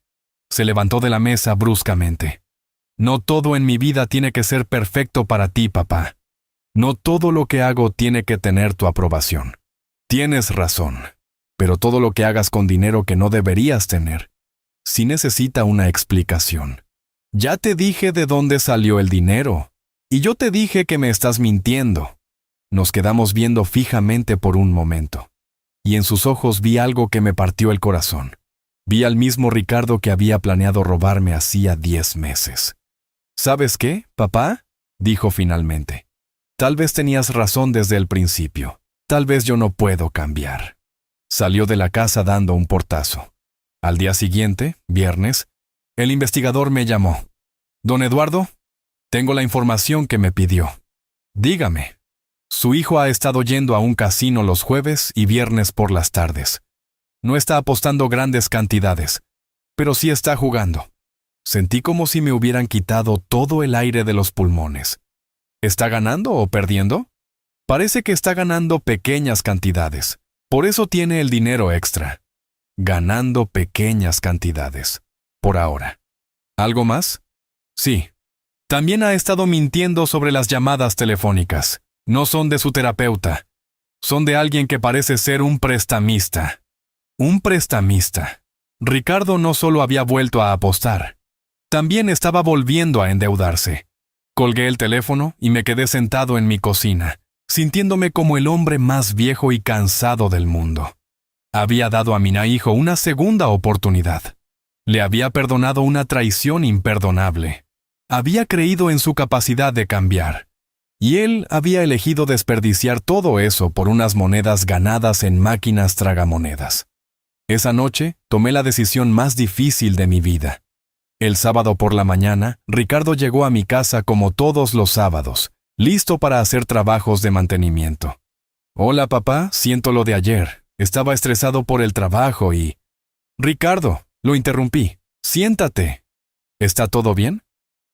Se levantó de la mesa bruscamente. No todo en mi vida tiene que ser perfecto para ti, papá. No todo lo que hago tiene que tener tu aprobación. Tienes razón, pero todo lo que hagas con dinero que no deberías tener, sí necesita una explicación. Ya te dije de dónde salió el dinero, y yo te dije que me estás mintiendo. Nos quedamos viendo fijamente por un momento, y en sus ojos vi algo que me partió el corazón. Vi al mismo Ricardo que había planeado robarme hacía 10 meses. ¿Sabes qué, papá?, dijo finalmente. Tal vez tenías razón desde el principio. Tal vez yo no puedo cambiar. Salió de la casa dando un portazo. Al día siguiente, viernes, el investigador me llamó. Don Eduardo, tengo la información que me pidió. Dígame. Su hijo ha estado yendo a un casino los jueves y viernes por las tardes. No está apostando grandes cantidades, pero sí está jugando. Sentí como si me hubieran quitado todo el aire de los pulmones. ¿Está ganando o perdiendo? Parece que está ganando pequeñas cantidades. Por eso tiene el dinero extra. Ganando pequeñas cantidades. Por ahora. ¿Algo más? Sí. También ha estado mintiendo sobre las llamadas telefónicas. No son de su terapeuta. Son de alguien que parece ser un prestamista. Un prestamista. Ricardo no solo había vuelto a apostar, también estaba volviendo a endeudarse. Colgué el teléfono y me quedé sentado en mi cocina, sintiéndome como el hombre más viejo y cansado del mundo. Había dado a mi hijo una segunda oportunidad. Le había perdonado una traición imperdonable. Había creído en su capacidad de cambiar. Y él había elegido desperdiciar todo eso por unas monedas ganadas en máquinas tragamonedas. Esa noche tomé la decisión más difícil de mi vida. El sábado por la mañana, Ricardo llegó a mi casa como todos los sábados, listo para hacer trabajos de mantenimiento. Hola, papá, siento lo de ayer. Estaba estresado por el trabajo y... Ricardo, lo interrumpí. Siéntate. ¿Está todo bien?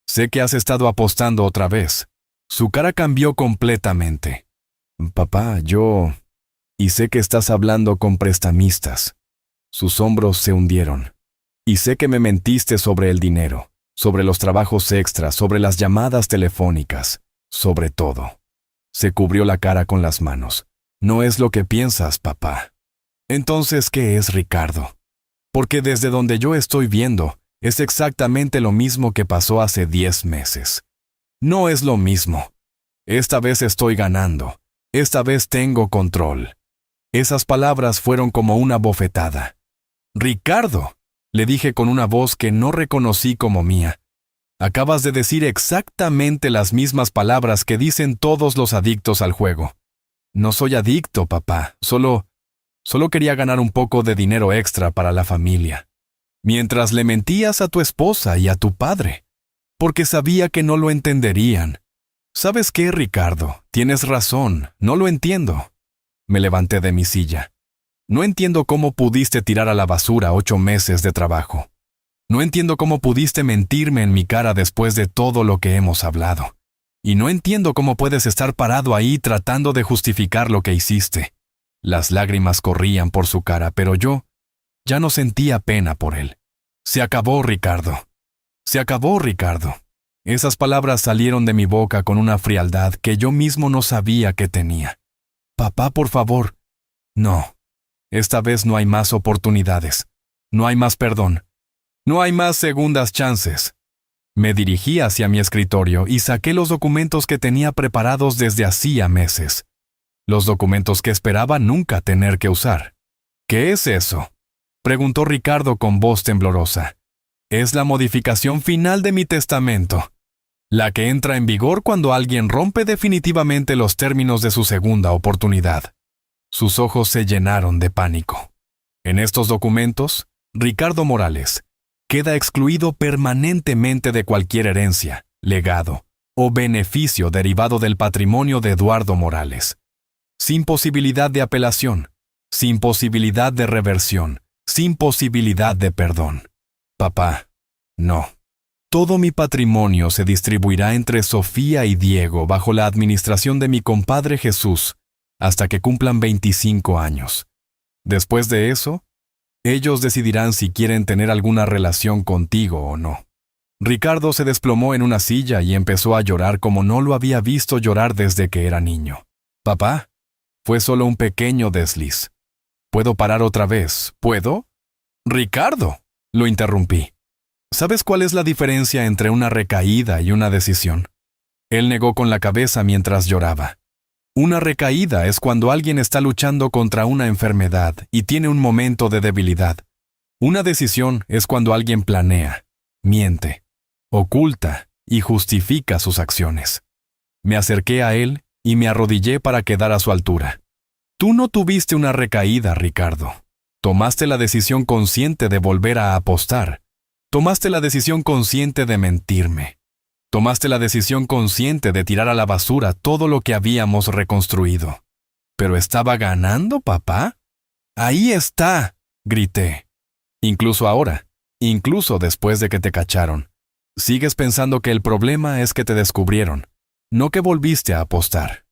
Sé que has estado apostando otra vez. Su cara cambió completamente. Papá, y sé que estás hablando con prestamistas. Sus hombros se hundieron. Y sé que me mentiste sobre el dinero, sobre los trabajos extras, sobre las llamadas telefónicas, sobre todo. Se cubrió la cara con las manos. No es lo que piensas, papá. Entonces, ¿qué es, Ricardo? Porque desde donde yo estoy viendo, es exactamente lo mismo que pasó hace 10 meses. No es lo mismo. Esta vez estoy ganando. Esta vez tengo control. Esas palabras fueron como una bofetada. Ricardo, le dije con una voz que no reconocí como mía. Acabas de decir exactamente las mismas palabras que dicen todos los adictos al juego. No soy adicto, papá. Solo quería ganar un poco de dinero extra para la familia. Mientras le mentías a tu esposa y a tu padre. Porque sabía que no lo entenderían. ¿Sabes qué, Ricardo? Tienes razón, no lo entiendo. Me levanté de mi silla. No entiendo cómo pudiste tirar a la basura 8 meses de trabajo. No entiendo cómo pudiste mentirme en mi cara después de todo lo que hemos hablado. Y no entiendo cómo puedes estar parado ahí tratando de justificar lo que hiciste. Las lágrimas corrían por su cara, pero yo ya no sentía pena por él. Se acabó, Ricardo. Se acabó, Ricardo. Esas palabras salieron de mi boca con una frialdad que yo mismo no sabía que tenía. Papá, por favor. No. Esta vez no hay más oportunidades. No hay más perdón. No hay más segundas chances. Me dirigí hacia mi escritorio y saqué los documentos que tenía preparados desde hacía meses. Los documentos que esperaba nunca tener que usar. ¿Qué es eso?, preguntó Ricardo con voz temblorosa. Es la modificación final de mi testamento, la que entra en vigor cuando alguien rompe definitivamente los términos de su segunda oportunidad. Sus ojos se llenaron de pánico. En estos documentos, Ricardo Morales queda excluido permanentemente de cualquier herencia, legado o beneficio derivado del patrimonio de Eduardo Morales. Sin posibilidad de apelación, sin posibilidad de reversión, sin posibilidad de perdón. Papá, no. Todo mi patrimonio se distribuirá entre Sofía y Diego bajo la administración de mi compadre Jesús hasta que cumplan 25 años. Después de eso, ellos decidirán si quieren tener alguna relación contigo o no. Ricardo se desplomó en una silla y empezó a llorar como no lo había visto llorar desde que era niño. Papá, fue solo un pequeño desliz. ¿Puedo parar otra vez? ¿Puedo? Ricardo, lo interrumpí. ¿Sabes cuál es la diferencia entre una recaída y una decisión? Él negó con la cabeza mientras lloraba. Una recaída es cuando alguien está luchando contra una enfermedad y tiene un momento de debilidad. Una decisión es cuando alguien planea, miente, oculta y justifica sus acciones. Me acerqué a él y me arrodillé para quedar a su altura. Tú no tuviste una recaída, Ricardo. Tomaste la decisión consciente de volver a apostar. Tomaste la decisión consciente de mentirme. Tomaste la decisión consciente de tirar a la basura todo lo que habíamos reconstruido. ¿Pero estaba ganando, papá? ¡Ahí está!, grité. Incluso ahora, incluso después de que te cacharon, sigues pensando que el problema es que te descubrieron, no que volviste a apostar.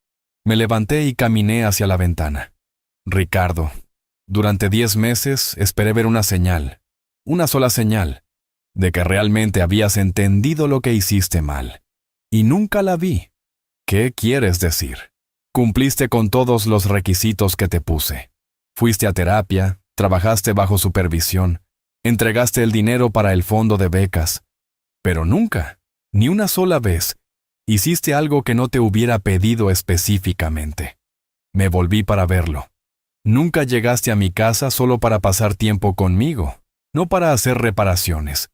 Me levanté y caminé hacia la ventana. Ricardo, durante 10 meses esperé ver una señal, una sola señal, de que realmente habías entendido lo que hiciste mal. Y nunca la vi. ¿Qué quieres decir? Cumpliste con todos los requisitos que te puse. Fuiste a terapia, trabajaste bajo supervisión, entregaste el dinero para el fondo de becas. Pero nunca, ni una sola vez, hiciste algo que no te hubiera pedido específicamente. Me volví para verlo. Nunca llegaste a mi casa solo para pasar tiempo conmigo, no para hacer reparaciones.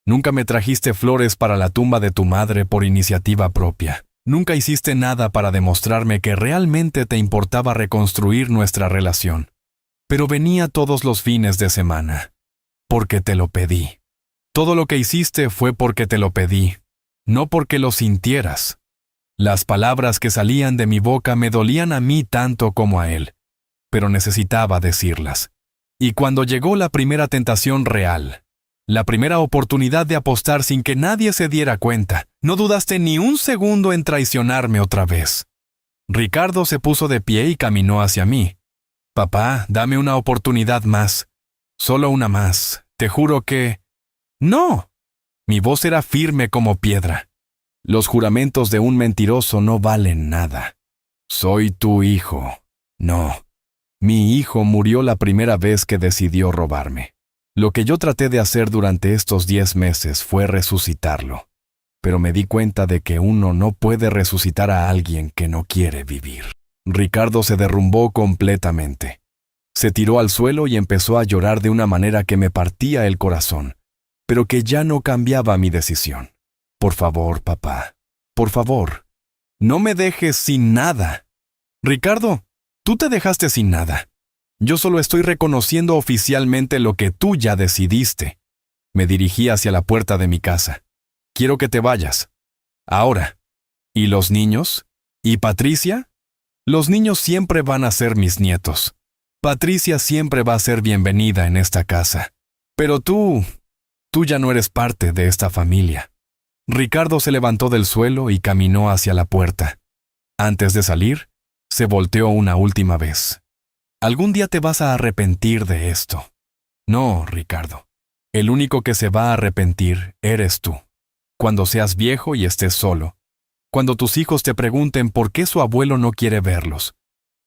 Nunca me trajiste flores para la tumba de tu madre por iniciativa propia. Nunca hiciste nada para demostrarme que realmente te importaba reconstruir nuestra relación. Pero venía todos los fines de semana, porque te lo pedí. Todo lo que hiciste fue porque te lo pedí, no porque lo sintieras. Las palabras que salían de mi boca me dolían a mí tanto como a él, pero necesitaba decirlas. Y cuando llegó la primera tentación real, la primera oportunidad de apostar sin que nadie se diera cuenta, no dudaste ni un segundo en traicionarme otra vez. Ricardo se puso de pie y caminó hacia mí. Papá, dame una oportunidad más. Solo una más. Te juro que... ¡No! Mi voz era firme como piedra. Los juramentos de un mentiroso no valen nada. Soy tu hijo. No. Mi hijo murió la primera vez que decidió robarme. Lo que yo traté de hacer durante estos 10 meses fue resucitarlo. Pero me di cuenta de que uno no puede resucitar a alguien que no quiere vivir. Ricardo se derrumbó completamente. Se tiró al suelo y empezó a llorar de una manera que me partía el corazón, pero que ya no cambiaba mi decisión. Por favor, papá, por favor, no me dejes sin nada. Ricardo, tú te dejaste sin nada. Yo solo estoy reconociendo oficialmente lo que tú ya decidiste. Me dirigí hacia la puerta de mi casa. Quiero que te vayas. Ahora. ¿Y los niños? ¿Y Patricia? Los niños siempre van a ser mis nietos. Patricia siempre va a ser bienvenida en esta casa. Pero tú ya no eres parte de esta familia. Ricardo se levantó del suelo y caminó hacia la puerta. Antes de salir, se volteó una última vez. Algún día te vas a arrepentir de esto. No, Ricardo. El único que se va a arrepentir eres tú. Cuando seas viejo y estés solo. Cuando tus hijos te pregunten por qué su abuelo no quiere verlos.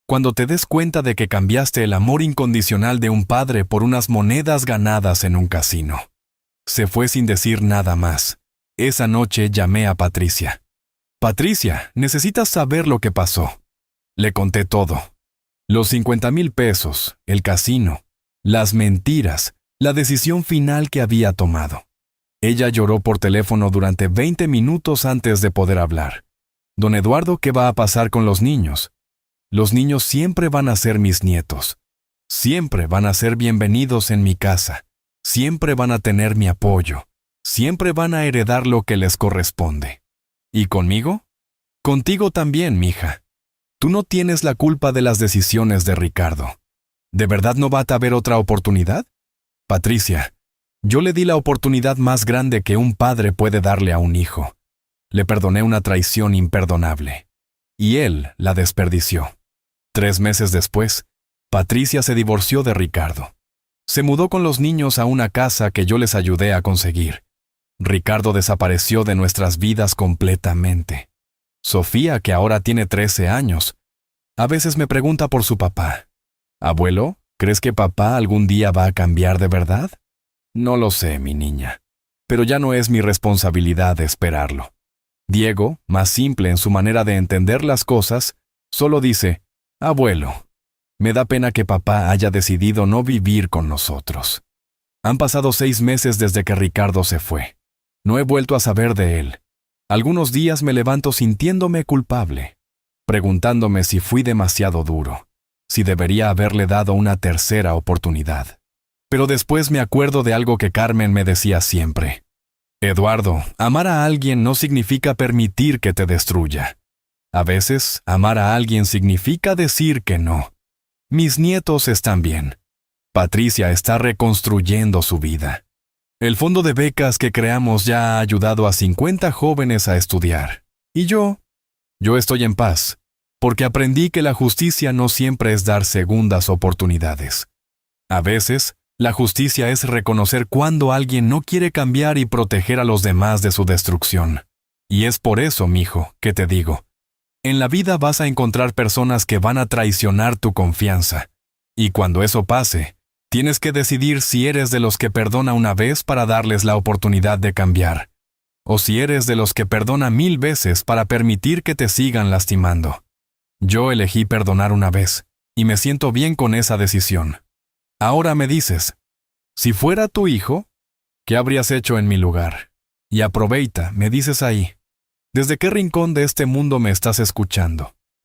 Cuando te des cuenta de que cambiaste el amor incondicional de un padre por unas monedas ganadas en un casino. Se fue sin decir nada más. Esa noche llamé a Patricia. Patricia, necesitas saber lo que pasó. Le conté todo. Los 50,000 pesos, el casino, las mentiras, la decisión final que había tomado. Ella lloró por teléfono durante 20 minutos antes de poder hablar. Don Eduardo, ¿qué va a pasar con los niños? Los niños siempre van a ser mis nietos. Siempre van a ser bienvenidos en mi casa. Siempre van a tener mi apoyo. Siempre van a heredar lo que les corresponde. ¿Y conmigo? Contigo también, mija. Tú no tienes la culpa de las decisiones de Ricardo. ¿De verdad no va a haber otra oportunidad? Patricia, yo le di la oportunidad más grande que un padre puede darle a un hijo. Le perdoné una traición imperdonable. Y él la desperdició. 3 meses después, Patricia se divorció de Ricardo. Se mudó con los niños a una casa que yo les ayudé a conseguir. Ricardo desapareció de nuestras vidas completamente. Sofía, que ahora tiene 13 años, a veces me pregunta por su papá. Abuelo, ¿crees que papá algún día va a cambiar de verdad? No lo sé, mi niña, pero ya no es mi responsabilidad esperarlo. Diego, más simple en su manera de entender las cosas, solo dice, abuelo, me da pena que papá haya decidido no vivir con nosotros. Han pasado 6 meses desde que Ricardo se fue. No he vuelto a saber de él. Algunos días me levanto sintiéndome culpable, preguntándome si fui demasiado duro, si debería haberle dado una tercera oportunidad. Pero después me acuerdo de algo que Carmen me decía siempre. Eduardo, amar a alguien no significa permitir que te destruya. A veces, amar a alguien significa decir que no. Mis nietos están bien. Patricia está reconstruyendo su vida. El fondo de becas que creamos ya ha ayudado a 50 jóvenes a estudiar. Y yo estoy en paz, porque aprendí que la justicia no siempre es dar segundas oportunidades. A veces, la justicia es reconocer cuando alguien no quiere cambiar y proteger a los demás de su destrucción. Y es por eso, mijo, que te digo, en la vida vas a encontrar personas que van a traicionar tu confianza. Y cuando eso pase, tienes que decidir si eres de los que perdona una vez para darles la oportunidad de cambiar, o si eres de los que perdona 1000 veces para permitir que te sigan lastimando. Yo elegí perdonar una vez, y me siento bien con esa decisión. Ahora me dices, si fuera tu hijo, ¿qué habrías hecho en mi lugar? Y aproveita, me dices ahí, ¿desde qué rincón de este mundo me estás escuchando?